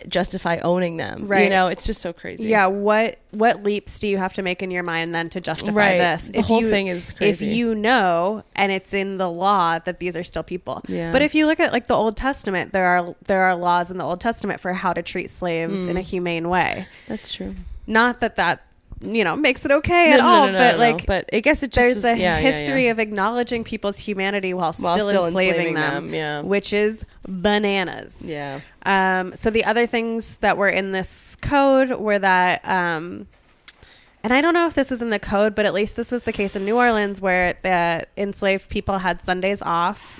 justify owning them? Right. You know, it's just so crazy. Yeah. What leaps do you have to make in your mind then to justify this? The whole thing is crazy. If you know, and it's in the law that these are still people. Yeah. But if you look at like the Old Testament, there are laws in the Old Testament for how to treat slaves in a humane way. That's true. Not that makes it okay at all, but I guess it just there's a history of acknowledging people's humanity while still enslaving them, which is bananas. Yeah. So the other things that were in this code were that, and I don't know if this was in the code, but at least this was the case in New Orleans where the enslaved people had Sundays off.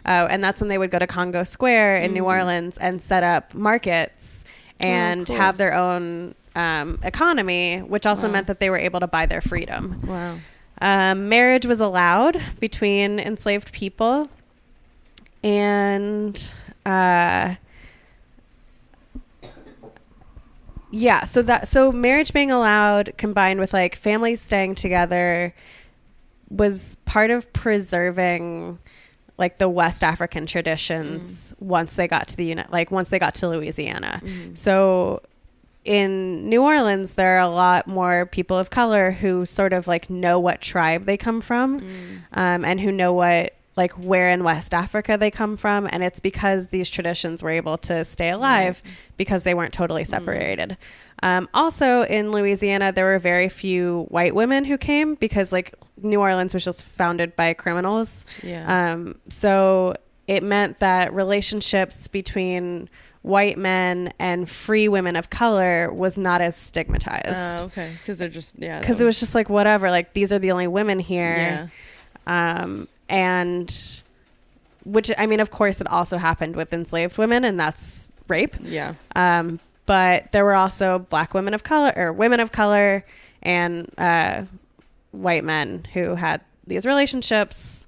And that's when they would go to Congo Square in New Orleans and set up markets and have their own economy, which also meant that they were able to buy their freedom. Wow. Marriage was allowed between enslaved people, and so marriage being allowed combined with like families staying together was part of preserving like the West African traditions once they got to once they got to Louisiana. So in New Orleans, there are a lot more people of color who sort of like know what tribe they come from, and who know where in West Africa they come from. And it's because these traditions were able to stay alive because they weren't totally separated. Also in Louisiana, there were very few white women who came because like New Orleans was just founded by criminals. So it meant that relationships between white men and free women of color was not as stigmatized. Okay. Because they're just, because it was just like, whatever, like these are the only women here. And which, I mean, of course it also happened with enslaved women, and that's rape. But there were also black women of color or women of color and white men who had these relationships.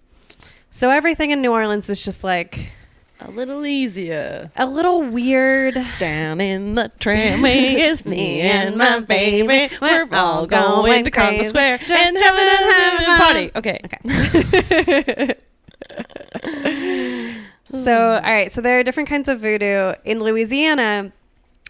So everything in New Orleans is just like a little easier, a little weird. Down in the tramway is me and my baby. We're all going to Congo Square and having a party. Okay. So, all right. So there are different kinds of voodoo in Louisiana.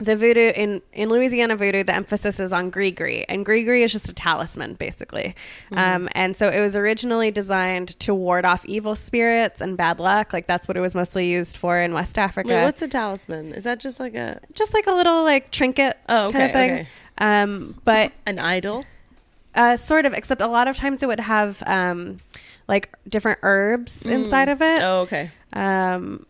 The voodoo in Louisiana voodoo, the emphasis is on gris-gris, and gris-gris is just a talisman, basically. And so it was originally designed to ward off evil spirits and bad luck. Like that's what it was mostly used for in West Africa. Wait, what's a talisman? Is that just like a little like trinket kind of thing? Okay. But an idol, sort of. Except a lot of times it would have like different herbs inside of it. Oh, okay. And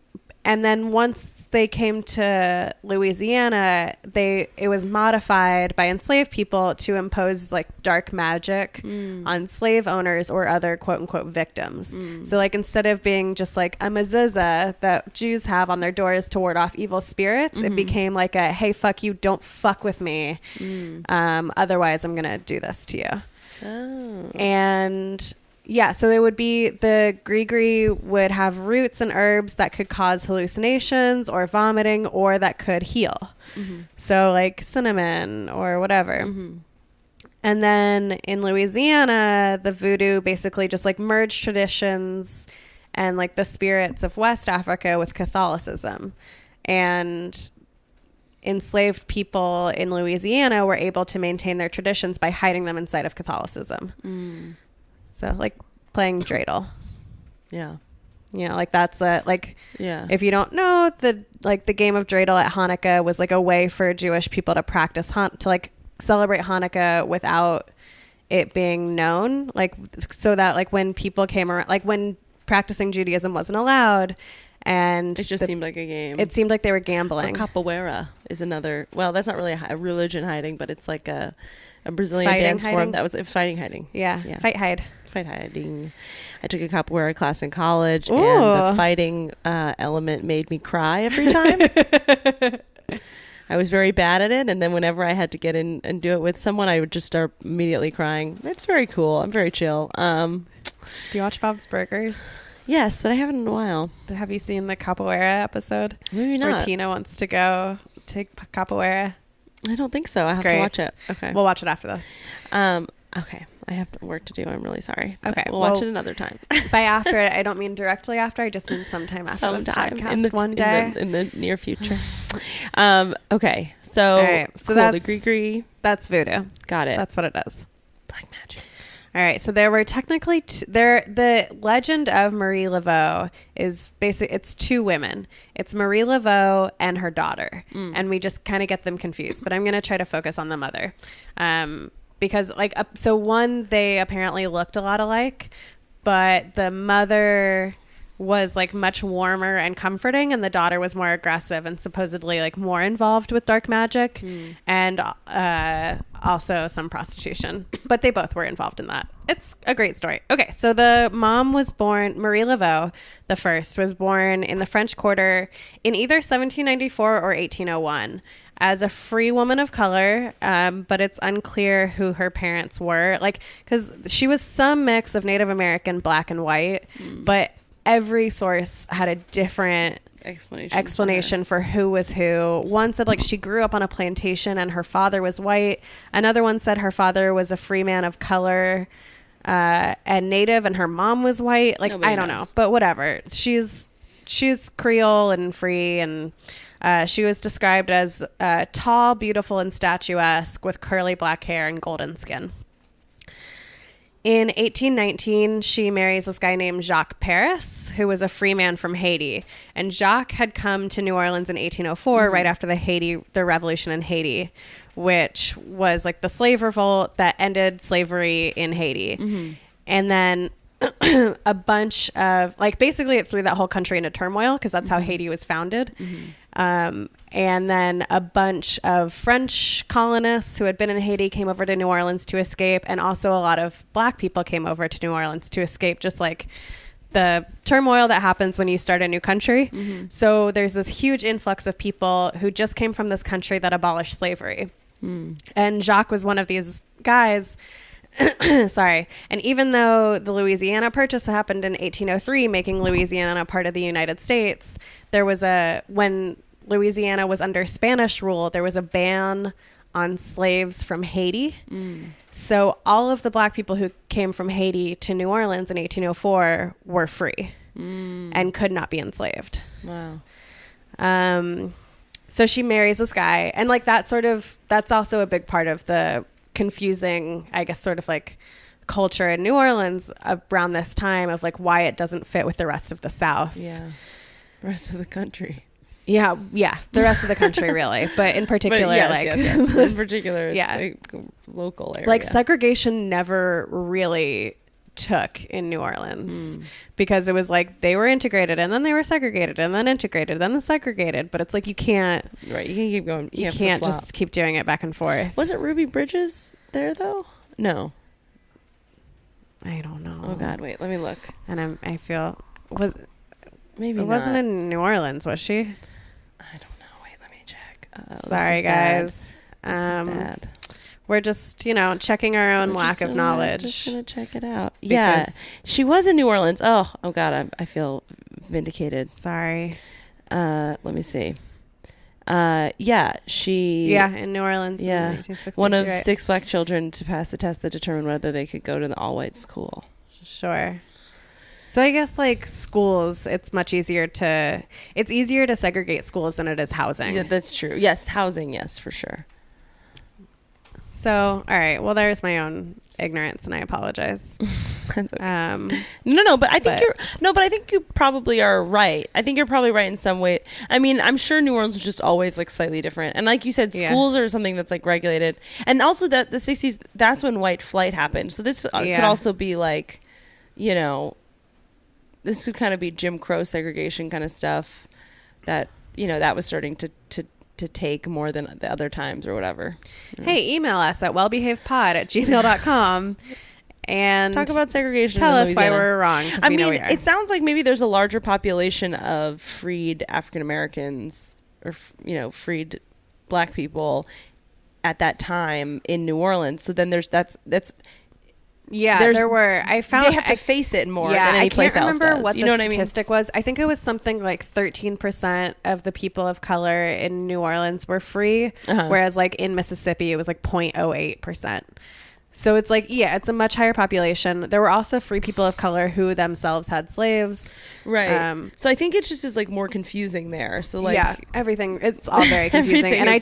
then once they came to Louisiana, it was modified by enslaved people to impose like dark magic on slave owners or other quote unquote victims. So like instead of being just like a mezuzah that Jews have on their doors to ward off evil spirits, it became like a, hey, fuck you, don't fuck with me. Otherwise I'm going to do this to you. Oh. And Yeah, so there would be the gree would have roots and herbs that could cause hallucinations or vomiting or that could heal. So like cinnamon or whatever. And then in Louisiana, the voodoo basically just like merged traditions and like the spirits of West Africa with Catholicism. And enslaved people in Louisiana were able to maintain their traditions by hiding them inside of Catholicism. So like playing dreidel. Yeah. You know, like that's yeah. If you don't know, the game of dreidel at Hanukkah was like a way for Jewish people to practice to like celebrate Hanukkah without it being known, like so that like when people came around, like when practicing Judaism wasn't allowed, and it just seemed like a game. It seemed like they were gambling. Or capoeira is another. Well, that's not really a religion hiding, but it's like a Brazilian Fighting dance hiding? form that was fighting hiding. Yeah. Fight hiding. I took a capoeira class in college, Ooh. and the fighting element made me cry every time. I was very bad at it, and then whenever I had to get in and do it with someone, I would just start immediately crying. It's very cool. I'm very chill. Do you watch Bob's Burgers? Yes, but I haven't in a while. Have you seen the capoeira episode? Maybe not. Where Tina wants to go take capoeira. I don't think so. I have great. to watch it. Okay. We'll watch it after this. Okay. I have work to do. I'm really sorry. Okay. We'll watch it another time. By after, I don't mean directly after. I just mean sometime after this podcast. One day. In the near future. Okay. So, all right. So cool. that's The gree. That's voodoo. Got it. That's what it is. Black magic. All right. So there were technically the legend of Marie Laveau is basically it's two women. It's Marie Laveau and her daughter, and we just kind of get them confused. But I'm going to try to focus on the mother, because like so one, they apparently looked a lot alike, but the mother was like much warmer and comforting, and the daughter was more aggressive and supposedly like more involved with dark magic and also some prostitution, but they both were involved in that. It's a great story. Okay, so the mom was born, Marie Laveau the first, was born in the French Quarter in either 1794 or 1801 as a free woman of color, but it's unclear who her parents were, like because she was some mix of Native American, black and white, but every source had a different explanation for who was who. One said like she grew up on a plantation and her father was white. Another one said her father was a free man of color and Native, and her mom was white. Like I don't know, but whatever. She's Creole and free, and she was described as tall, beautiful, and statuesque with curly black hair and golden skin. In 1819, she marries this guy named Jacques Paris, who was a free man from Haiti. And Jacques had come to New Orleans in 1804, right after the revolution in Haiti, which was like the slave revolt that ended slavery in Haiti. And then a bunch of, like, basically it threw that whole country into turmoil because that's how Haiti was founded. And then a bunch of French colonists who had been in Haiti came over to New Orleans to escape. And also a lot of black people came over to New Orleans to escape, just like the turmoil that happens when you start a new country. So there's this huge influx of people who just came from this country that abolished slavery. And Jacques was one of these guys. Sorry. And even though the Louisiana Purchase happened in 1803, making Louisiana part of the United States, there was when Louisiana was under Spanish rule, there was a ban on slaves from Haiti. So all of the black people who came from Haiti to New Orleans in 1804 were free and could not be enslaved. Wow. So she marries this guy, and like that's also a big part of the confusing, I guess, sort of like culture in New Orleans around this time of like why it doesn't fit with the rest of the South. Yeah. The rest of the country. Yeah. The rest of the country, really. But in particular, yes. In particular, like, local area. Like segregation never really took in New Orleans because it was like they were integrated and then they were segregated and then integrated, then segregated. But it's like you can't. Right. You can keep going. You can't just keep doing it back and forth. Wasn't Ruby Bridges there though? No. I don't know. Oh God, wait. Let me look. And I feel maybe it wasn't in New Orleans, was she? I don't know. Wait, let me check. Sorry, guys. This is bad. we're just, checking our own lack of knowledge. Just gonna check it out. Yeah, she was in New Orleans. Oh God, I feel vindicated. Sorry. Let me see. In New Orleans. Yeah, in the 1960s, one of right. 6 black children to pass the test that determined whether they could go to the all-white school. Sure. So I guess like schools, it's easier to segregate schools than it is housing. Yeah, that's true. Yes, housing. Yes, for sure. So, all right. Well, there's my own ignorance, and I apologize. That's okay. But I think you probably are right. I think you're probably right in some way. I mean, I'm sure New Orleans was just always like slightly different. And like you said, schools are something that's like regulated. And also that the 60s, that's when white flight happened. So this could also be like, this could kind of be Jim Crow segregation kind of stuff that, that was starting to take more than the other times or whatever. Hey, email us at wellbehavedpod@gmail.com and talk about segregation. Tell us why we're wrong. I mean, it sounds like maybe there's a larger population of freed African Americans or, freed black people at that time in New Orleans. So then there were. I found they have to face it more than any place else does. I can't remember what the statistic was. I think it was something like 13% of the people of color in New Orleans were free, whereas like in Mississippi it was like 0.08%. So it's like, it's a much higher population. There were also free people of color who themselves had slaves. Right. So I think it just is like more confusing there. So like everything, it's all very confusing. And I've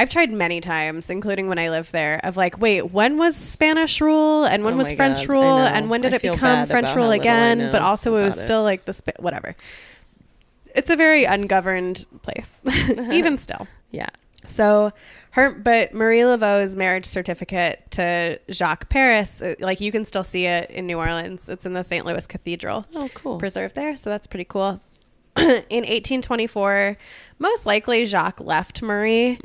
tried many times, including when I lived there, of like, wait, when was Spanish rule and when was French rule and when did it become French rule again? But also it was still like whatever. It's a very ungoverned place, even still. Yeah. So but Marie Laveau's marriage certificate to Jacques Paris, like you can still see it in New Orleans. It's in the St. Louis Cathedral. Oh, cool. Preserved there. So that's pretty cool. In 1824, most likely Jacques left Marie.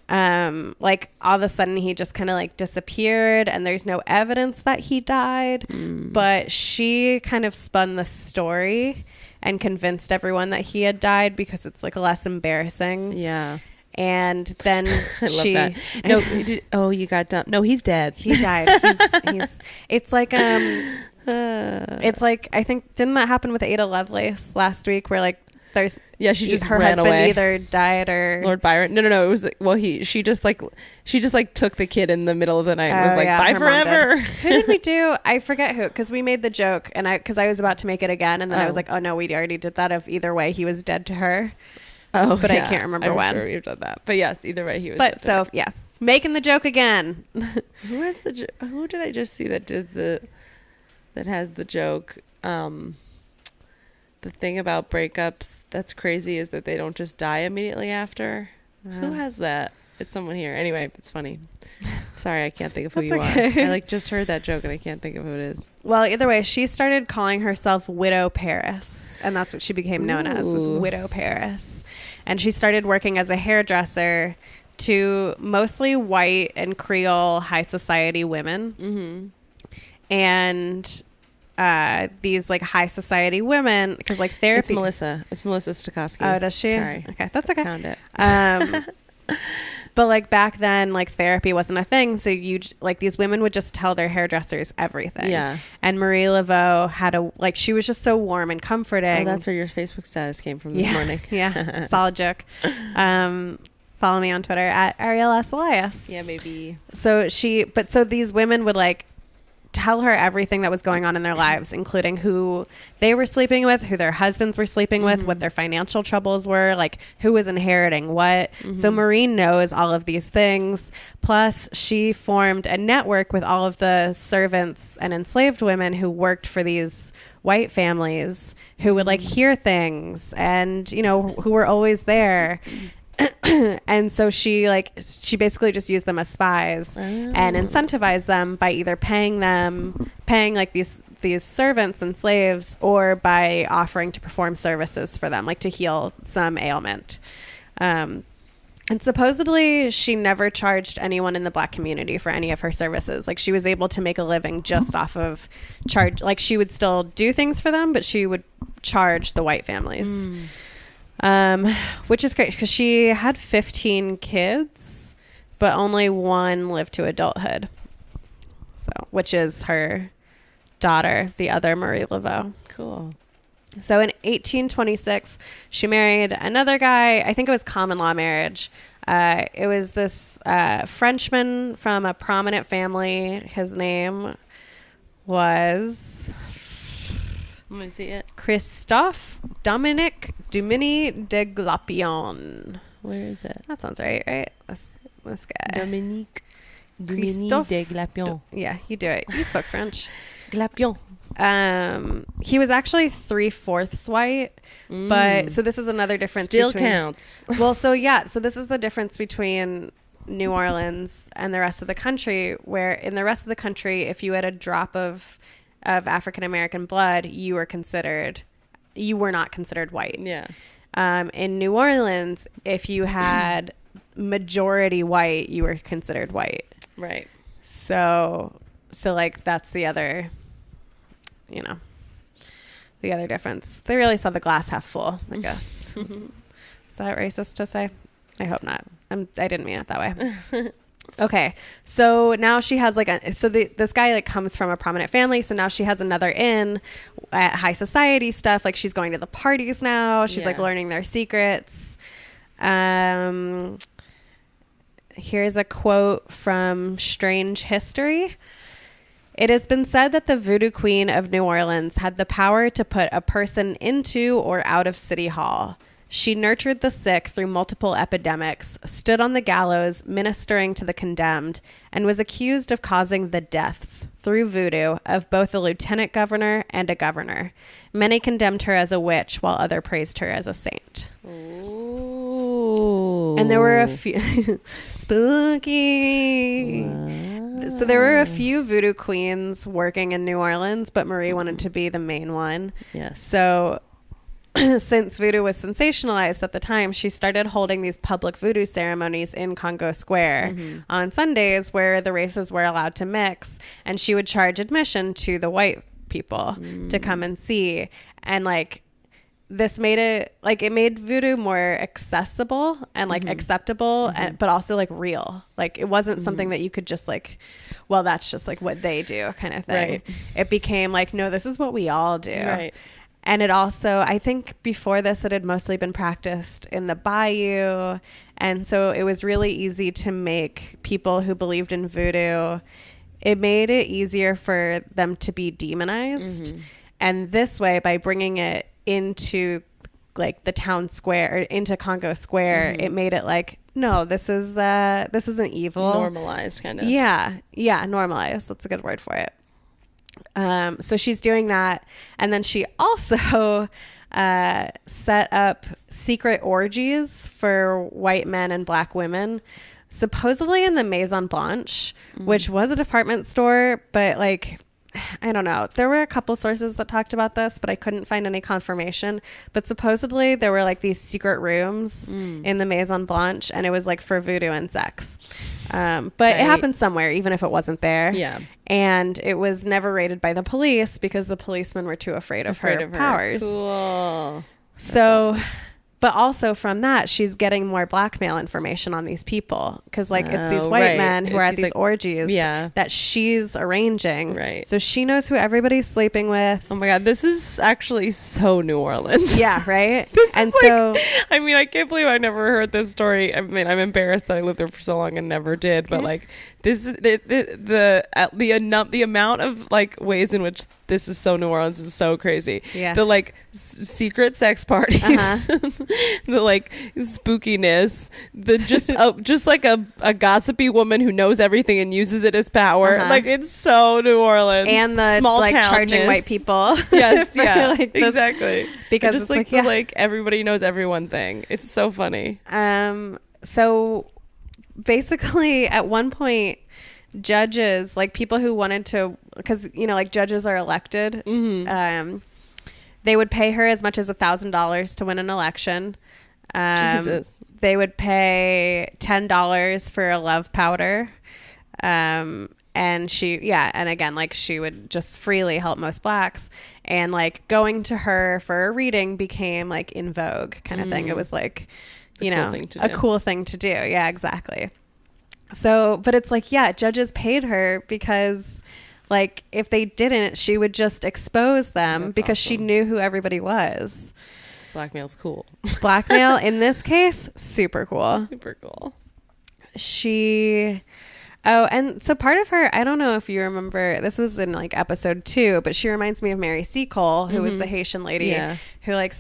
Like all of a sudden he just kind of like disappeared and there's no evidence that he died. But she kind of spun the story and convinced everyone that he had died because it's like less embarrassing. Yeah. And then I love that. No, you got done. No, he's dead. He died. It's like it's like, I think, didn't that happen with Ada Lovelace last week where like there's she just her ran husband away. Either died or Lord Byron. No, it was she just took the kid in the middle of the night and was like, bye forever. Who did we do? I forget who, because we made the joke and because I was about to make it again and then I was like, oh no, we already did that. If either way he was dead to her. Oh, but I can't remember when. I'm sure we've done that. But yes, either way he was. But so making the joke again. Who did I just see that has the joke? The thing about breakups that's crazy is that they don't just die immediately after. Who has that? It's someone here. Anyway, it's funny. Sorry, I can't think of who you are. I just heard that joke and I can't think of who it is. Well, either way, she started calling herself Widow Paris, and that's what she became known as, was Widow Paris. And she started working as a hairdresser to mostly white and Creole high society women. And these like high society women, because like therapy. It's Melissa Stokowski. Oh, does she? Sorry. Okay, that's okay. Found it. But like back then, like therapy wasn't a thing, so these women would just tell their hairdressers everything. Yeah. And Marie Laveau she was just so warm and comforting. Oh, that's where your Facebook status came from this morning. Yeah, solid joke. Follow me on Twitter at Ariel S. Elias. Yeah, maybe. So these women would like tell her everything that was going on in their lives, including who they were sleeping with, who their husbands were sleeping with, what their financial troubles were, like who was inheriting what. So Marie knows all of these things. Plus, she formed a network with all of the servants and enslaved women who worked for these white families who would like hear things and, who were always there. And so she basically just used them as spies and incentivized them by either paying like these servants and slaves, or by offering to perform services for them, like to heal some ailment. And supposedly she never charged anyone in the black community for any of her services. Like she was able to make a living just off of charge. Like she would still do things for them, but she would charge the white families. Which is great because she had 15 kids but only one lived to adulthood. So, which is her daughter, the other Marie Laveau. Cool. So in 1826, she married another guy. I think it was common law marriage. It was this Frenchman from a prominent family. His name was... Let me see it. Christophe Dominique Dumini de Glapion. Where is it? That sounds right? This guy. Dominique Christophe de Glapion. Yeah, you do it. You spoke French. Glapion. He was actually 3/4 white, but so this is another difference. Still counts. Well, so this is the difference between New Orleans and the rest of the country, where in the rest of the country, if you had a drop of African American blood, you were not considered white. Yeah. In New Orleans, if you had majority white, you were considered white. Right. So like that's the other, the other difference. They really saw the glass half full, I guess. Is that racist to say? I hope not. I didn't mean it that way. Okay. So now she has this guy comes from a prominent family. So now she has another in at high society stuff. Like she's going to the parties now. She's learning their secrets. Here's a quote from Strange History. It has been said that the Voodoo Queen of New Orleans had the power to put a person into or out of City Hall. She nurtured the sick through multiple epidemics, stood on the gallows ministering to the condemned, and was accused of causing the deaths, through voodoo, of both a lieutenant governor and a governor. Many condemned her as a witch, while others praised her as a saint. Ooh. And there were a few... Spooky! Wow. So there were a few voodoo queens working in New Orleans, but Marie wanted to be the main one. Yes. So... since voodoo was sensationalized at the time, she started holding these public voodoo ceremonies in Congo Square on Sundays where the races were allowed to mix, and she would charge admission to the white people to come and see. And this made it it made voodoo more accessible and acceptable, but also real. It wasn't something that you could just well, that's just what they do kind of thing. Right. It became no, this is what we all do. Right. And it also, I think before this, it had mostly been practiced in the bayou. And so it was really easy to make people who believed in voodoo, it made it easier for them to be demonized. And this way, by bringing it into the town square, or into Congo Square, it made it no, this isn't evil. Normalized, kind of. Yeah, normalized. That's a good word for it. So she's doing that, and then she also set up secret orgies for white men and black women, supposedly in the Maison Blanche, which was a department store, but I don't know. There were a couple sources that talked about this, but I couldn't find any confirmation. But supposedly there were these secret rooms in the Maison Blanche, and it was for voodoo and sex. But it happened somewhere, even if it wasn't there. Yeah. And it was never raided by the police because the policemen were too afraid of her powers. Cool. So, awesome. But also from that, she's getting more blackmail information on these people because it's these white men who are at these orgies that she's arranging. Right. So she knows who everybody's sleeping with. Oh my God, this is actually so New Orleans. Yeah, right? I mean, I can't believe I never heard this story. I mean, I'm embarrassed that I lived there for so long and never did, but this is the amount of ways in which this is so New Orleans is so crazy. Yeah. The secret sex parties, the spookiness, the just a gossipy woman who knows everything and uses it as power. It's so New Orleans. And the small charging white people. Yes, yeah, exactly. Because just everybody knows everyone thing. It's so funny. So basically at one point, judges, people who wanted to, because judges are elected, they would pay her as much as $1,000 to win an election. Jesus. They would pay $10 for a love powder, and and again, she would just freely help most blacks, and going to her for a reading became in vogue kind of thing. It was a cool thing to do. Yeah, exactly. So, but it's like, yeah, judges paid her because, like, if they didn't, she would just expose them. That's because she awesome. knew who everybody was. Blackmail's cool. Blackmail, in this case, super cool. Super cool. Oh, and so part of her, I don't know if you remember, this was in like episode 2, but she reminds me of Mary Seacole, who was the Haitian lady who like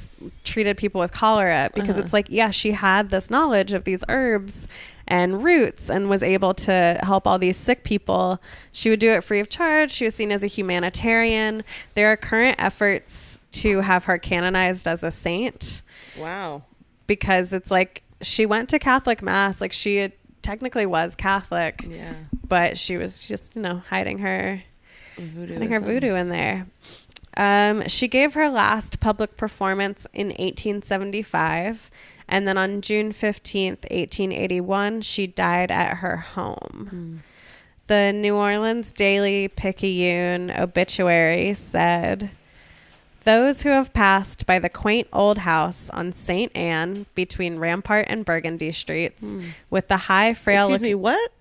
treated people with cholera, because it's like, yeah, she had this knowledge of these herbs and roots and was able to help all these sick people. She would do it free of charge. She was seen as a humanitarian. There are current efforts to have her canonized as a saint. Wow. Because it's like, she went to Catholic mass, like she had technically was Catholic, but she was just, hiding her voodoo in there. She gave her last public performance in 1875, and then on June 15th, 1881, she died at her home. The New Orleans Daily Picayune obituary said, "Those who have passed by the quaint old house on St. Anne between Rampart and Burgundy streets with the high frail..." Excuse me, what?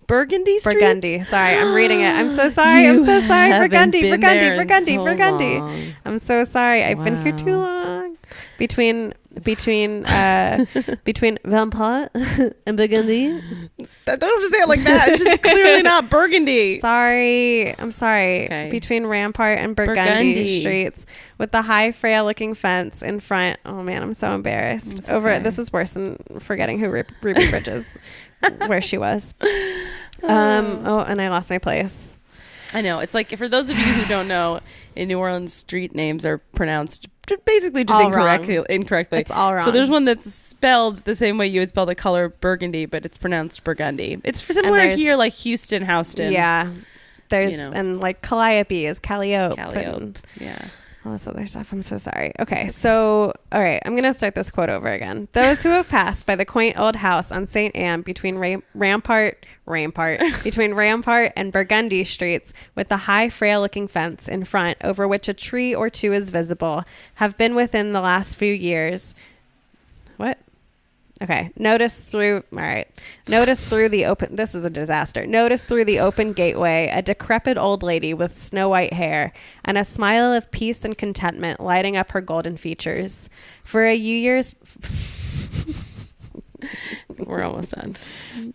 Burgundy streets? Burgundy. Sorry, I'm reading it. I'm so sorry. I'm so sorry. Burgundy. I'm so sorry. I've been here too long. Between Rampart and Burgundy. Don't have to say it like that. It's just clearly not Burgundy. Sorry. I'm sorry. Okay. Between Rampart and Burgundy streets with the high frail looking fence in front. Oh man, I'm so embarrassed. This is worse than forgetting who Ruby Bridges where she was. And I lost my place. I know. It's like, for those of you who don't know, in New Orleans, street names are pronounced basically just incorrectly. It's all wrong. So there's one that's spelled the same way you would spell the color burgundy, but it's pronounced Burgundy. It's similar here, like Houston, Houston. Yeah. There's, and like Calliope is Calliope. Yeah. All this other stuff. I'm so sorry. Okay, so, all right, I'm going to start this quote over again. "Those who have passed by the quaint old house on St. Anne between Rampart and Burgundy streets with the high frail-looking fence in front over which a tree or two is visible have been within the last few years..." What? Okay. Notice through the open... This is a disaster. "Notice through the open gateway a decrepit old lady with snow white hair and a smile of peace and contentment lighting up her golden features. For a few years..." We're almost done.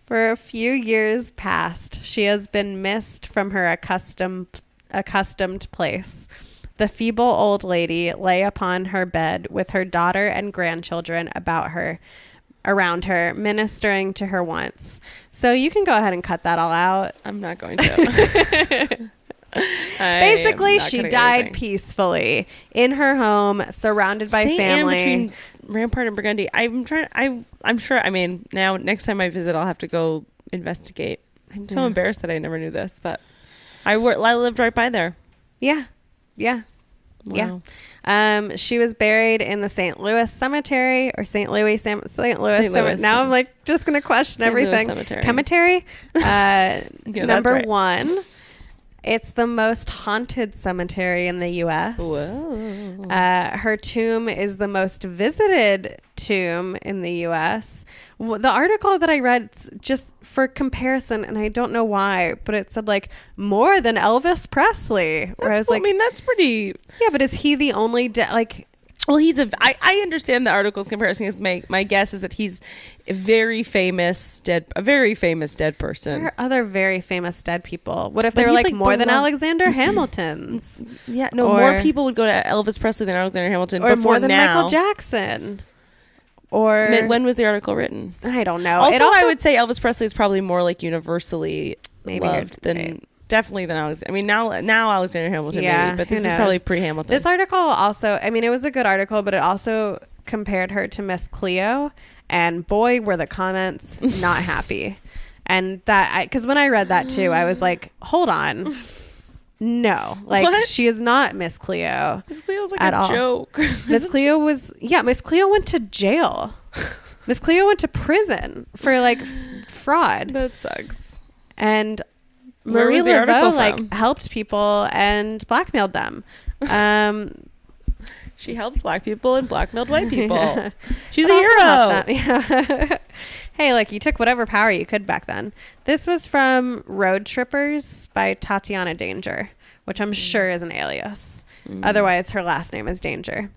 "For a few years past, she has been missed from her accustomed place. The feeble old lady lay upon her bed with her daughter and grandchildren around her, ministering to her wants." So you can go ahead and cut that all out. I'm not going to. Basically, she died peacefully in her home, surrounded by family. Between Rampart and Burgundy. I'm sure. I mean, now next time I visit, I'll have to go investigate. I'm so embarrassed that I never knew this, but I lived right by there. Yeah. Wow. Yeah. She was buried in the St. Louis Cemetery or St. Louis Cemetery. Now I'm like just going to question St. everything. Louis Cemetery. Cemetery. Number right. 1. It's the most haunted cemetery in the U.S. Whoa. Her tomb is the most visited tomb in the U.S. The article that I read, just for comparison, and I don't know why, but it said like more than Elvis Presley. Where I was like, I mean, that's pretty. Yeah, but is he the only Well, I understand the article's comparison. Is my guess is that he's a very famous dead person. There are other very famous dead people. What if they were like more than Alexander Hamilton's? Yeah, no, more people would go to Elvis Presley than Alexander Hamilton. Or more than Michael Jackson. Or when was the article written? I don't know. Also, I would say Elvis Presley is probably more like universally loved than. Right. Definitely than Alexander. I mean, now Alexander Hamilton, maybe, but this is probably pre-Hamilton. This article also, I mean, it was a good article, but it also compared her to Miss Cleo, and boy, were the comments not happy. And that, because when I read that too, I was like, hold on. No, like what? She is not Miss Cleo. Miss Cleo was like a joke. Miss Cleo went to jail. Miss Cleo went to prison for like fraud. That sucks. And Marie Laveau helped people and blackmailed them. She helped black people and blackmailed white people. She's a hero. Yeah. hey, like you took whatever power you could back then. This was from Road Trippers by Tatiana Danger, which I'm sure is an alias. Otherwise, her last name is Danger.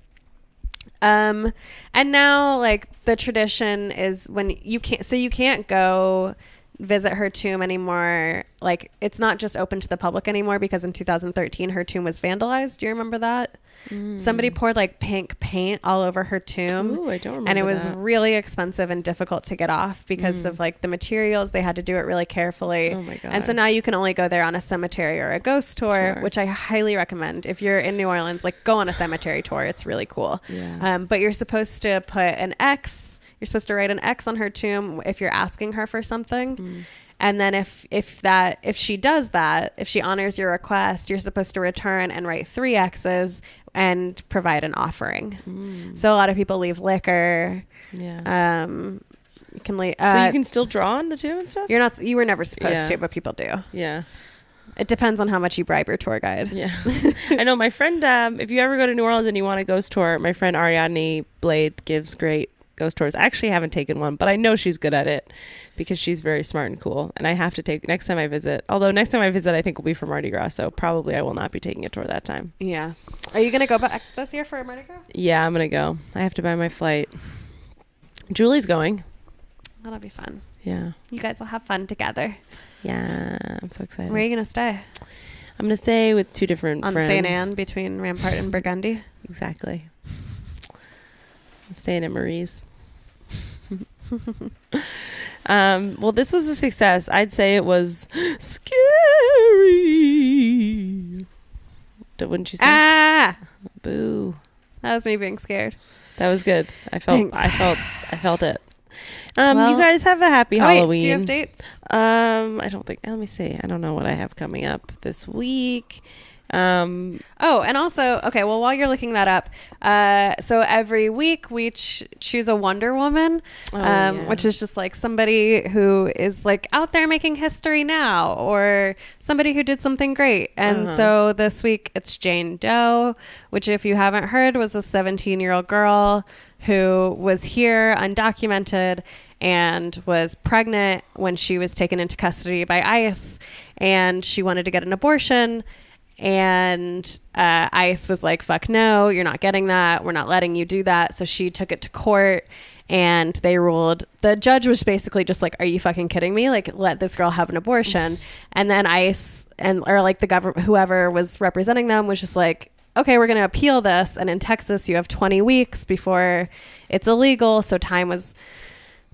And now, like, the tradition is when you can't go visit her tomb anymore. Like, it's not just open to the public anymore because in 2013 her tomb was vandalized. Do you remember that? Somebody poured like pink paint all over her tomb. Ooh, I don't remember. And it was that. really expensive and difficult to get off because of like the materials. They had to do it really carefully. Oh my God. And so now you can only go there on a cemetery or a ghost tour, Sure. which I highly recommend. If you're in New Orleans, like go on a cemetery tour. It's really cool. Yeah. But you're supposed to put an X. You're supposed to write an X on her tomb if you're asking her for something. And then if she does that, if she honors your request, you're supposed to return and write 3 X's and provide an offering. So a lot of people leave liquor. Yeah. You can leave. So you can still draw on the tomb and stuff? You were never supposed to, but people do. Yeah. It depends on how much you bribe your tour guide. Yeah. I know my friend, if you ever go to New Orleans and you want a ghost tour, my friend Ariadne Blade gives great ghost tours. I actually haven't taken one, but I know she's good at it because she's very smart and cool. And I have to take next time I visit. Although next time I visit, I think will be for Mardi Gras. So probably I will not be taking a tour that time. Yeah. Are you going to go back this year for Mardi Gras? Yeah, I'm going to go. I have to buy my flight. Julie's going. That'll be fun. Yeah. You guys will have fun together. Yeah. I'm so excited. Where are you going to stay? I'm going to stay with 2 different On friends. St. Anne between Rampart and Burgundy? Exactly. I'm staying at Marie's. Well, this was a success. I'd say it was scary. Wouldn't you say? Ah! Boo. That was me being scared. That was good. I felt it. Well, you guys have a happy Halloween. Wait, do you have dates? I don't think. Let me see. I don't know what I have coming up this week. And also, okay, well, while you're looking that up, so every week we choose a Wonder Woman, which is just like somebody who is like out there making history now, or somebody who did something great. And so this week it's Jane Doe, which, if you haven't heard, was a 17-year-old girl who was here undocumented and was pregnant when she was taken into custody by ICE, and she wanted to get an abortion. And ICE was like, fuck no, you're not getting that. We're not letting you do that. So she took it to court, and they ruled. The judge was basically just like, are you fucking kidding me? Like, let this girl have an abortion. And then ICE or like the government, whoever was representing them, was just like, okay, we're going to appeal this. And in Texas, you have 20 weeks before it's illegal. So time was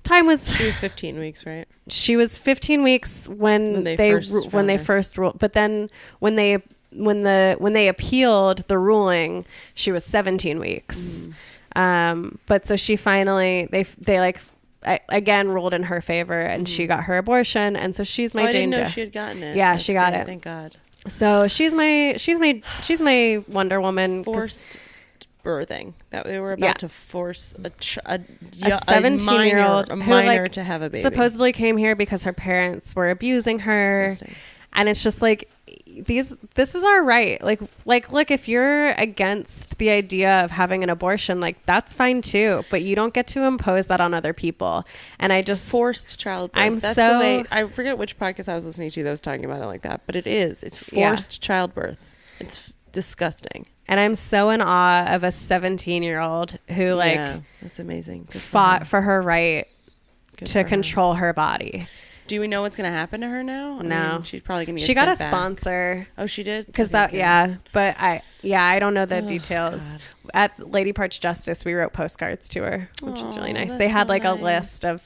She was 15 weeks, right? She was 15 weeks when they first ruled. But then when they appealed the ruling, she was 17 weeks. But so she finally, they like again ruled in her favor, and she got her abortion, and so she's my Jane Doe. I didn't know she had gotten it. Yeah, she got it. Thank God. So she's my Wonder Woman. Forced birthing, that they were about to force a 17-year-old minor to have a baby. Supposedly came here because her parents were abusing her. And it's just like, this is our right. Like look, if you're against the idea of having an abortion, like that's fine too, but you don't get to impose that on other people. And I just forced childbirth. That's the way. I forget which podcast I was listening to that was talking about it like that, but it's forced childbirth. It's disgusting. And I'm so in awe of a 17-year-old who that's amazing. Fought for her right to control her body. Do we know what's going to happen to her now? No. I mean, she's probably going to get She got a sent back. sponsor. Oh, she did? Because but I don't know the details. God. At Lady Parts Justice, we wrote postcards to her, which is really nice. They had a list of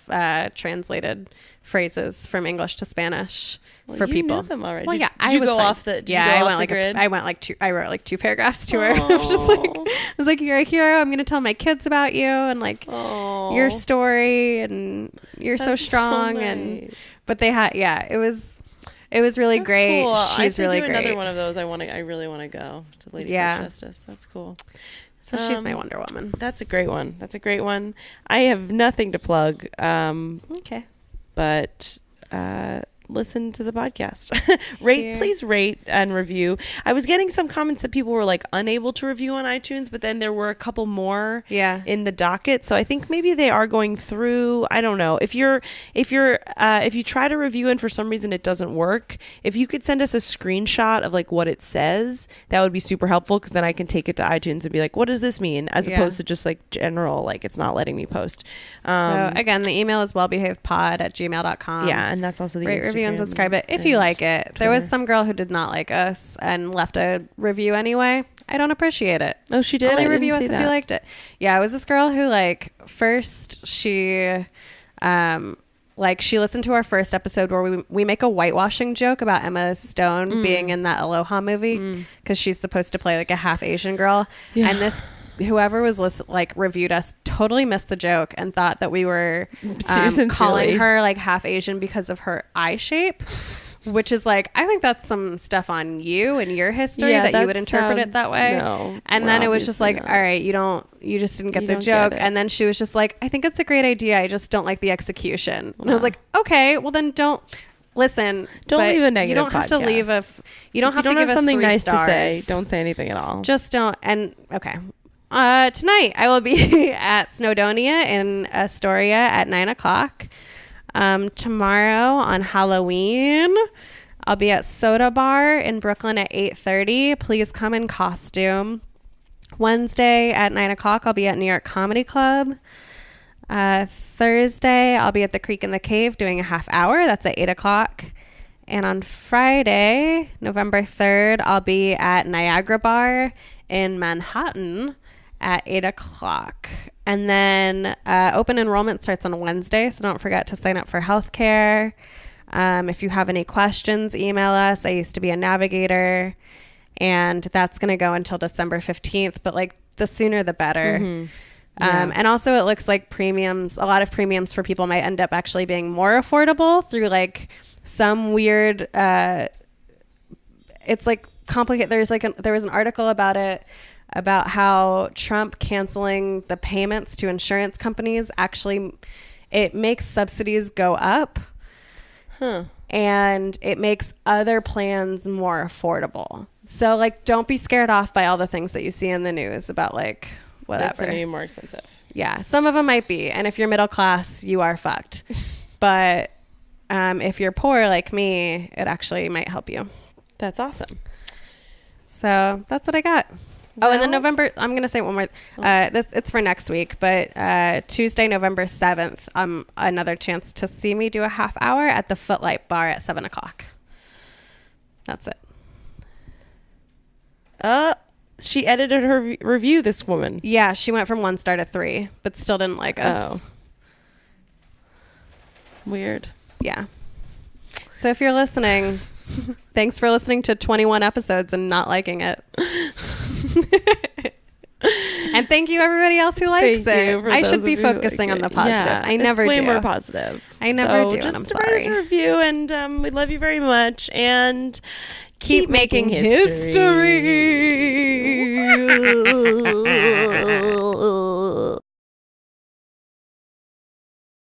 translated phrases from English to Spanish for people. You knew them already. Well, did you go off the grid? I wrote like 2 paragraphs to her. I was like, you're a hero. I'm going to tell my kids about you and like your story, and you're so strong. Nice. But they had, it was really great. Cool. She's really great. Another one of those. I really want to go to Lady Parts Justice. That's cool. So she's my Wonder Woman. That's a great one. I have nothing to plug. Okay. But listen to the podcast. Please rate and review. I was getting some comments that people were like unable to review on iTunes, but then there were a couple more in the docket. So I think maybe they are going through. I don't know. If you try to review and for some reason it doesn't work, if you could send us a screenshot of like what it says, that would be super helpful, because then I can take it to iTunes and be like, what does this mean? As opposed to just like general, like it's not letting me post. So again, the email is wellbehavedpod@gmail.com. Yeah, and that's also the rate, Instagram, review, and subscribe it if you like it. Twitter. There was some girl who did not like us and left a review anyway. I don't appreciate it. Oh, she did? Only I review didn't us see if that. you liked it. Yeah, it was this girl who like first she she listened to our first episode where we make a whitewashing joke about Emma Stone being in that Aloha movie because she's supposed to play like a half Asian girl. Yeah. And this whoever was reviewed us totally missed the joke and thought that we were calling her like half Asian because of her eye shape, which is like, I think that's some stuff on you and your history that you would interpret it that way. And then it was just like, all right, you just didn't get the joke. And then she was just like, I think it's a great idea, I just don't like the execution. And I was like, okay, well then don't listen. Don't leave a negative. You don't have to leave you don't have to give us something 3 nice stars. to say. Don't say anything at all. Just don't. And okay. Tonight I will be at Snowdonia in Astoria at 9:00. Tomorrow on Halloween, I'll be at Soda Bar in Brooklyn at 8:30. Please come in costume. Wednesday at 9:00, I'll be at New York Comedy Club. Thursday, I'll be at the Creek in the Cave doing a half hour. That's at 8:00. And on Friday, November 3rd, I'll be at Niagara Bar in Manhattan at 8:00. And then open enrollment starts on Wednesday, so don't forget to sign up for healthcare. If you have any questions, email us. I used to be a navigator, and that's going to go until December 15th, but like the sooner the better. Mm-hmm. Yeah. And also it looks like a lot of premiums for people might end up actually being more affordable through like some weird, it's like complicated. There was an article about it, about how Trump canceling the payments to insurance companies actually, it makes subsidies go up. And it makes other plans more affordable. So like, don't be scared off by all the things that you see in the news about like whatever. It's going to be more expensive. Yeah, some of them might be. And if you're middle class, you are fucked. But if you're poor like me, it actually might help you. That's awesome. So that's what I got. Well, and then November, I'm going to say one more. It's for next week, but Tuesday, November 7th, another chance to see me do a half hour at the Footlight Bar at 7:00. That's it. She edited her review, this woman. Yeah, she went from 1 star to 3, but still didn't like us. Oh. Weird. Yeah. So if you're listening, thanks for listening to 21 episodes and not liking it. And thank you everybody else who likes it. I should be focusing on the positive. Yeah, I never do. It's way more positive. I never do. Just and I'm sorry. Write us a review, and we love you very much. And keep making history.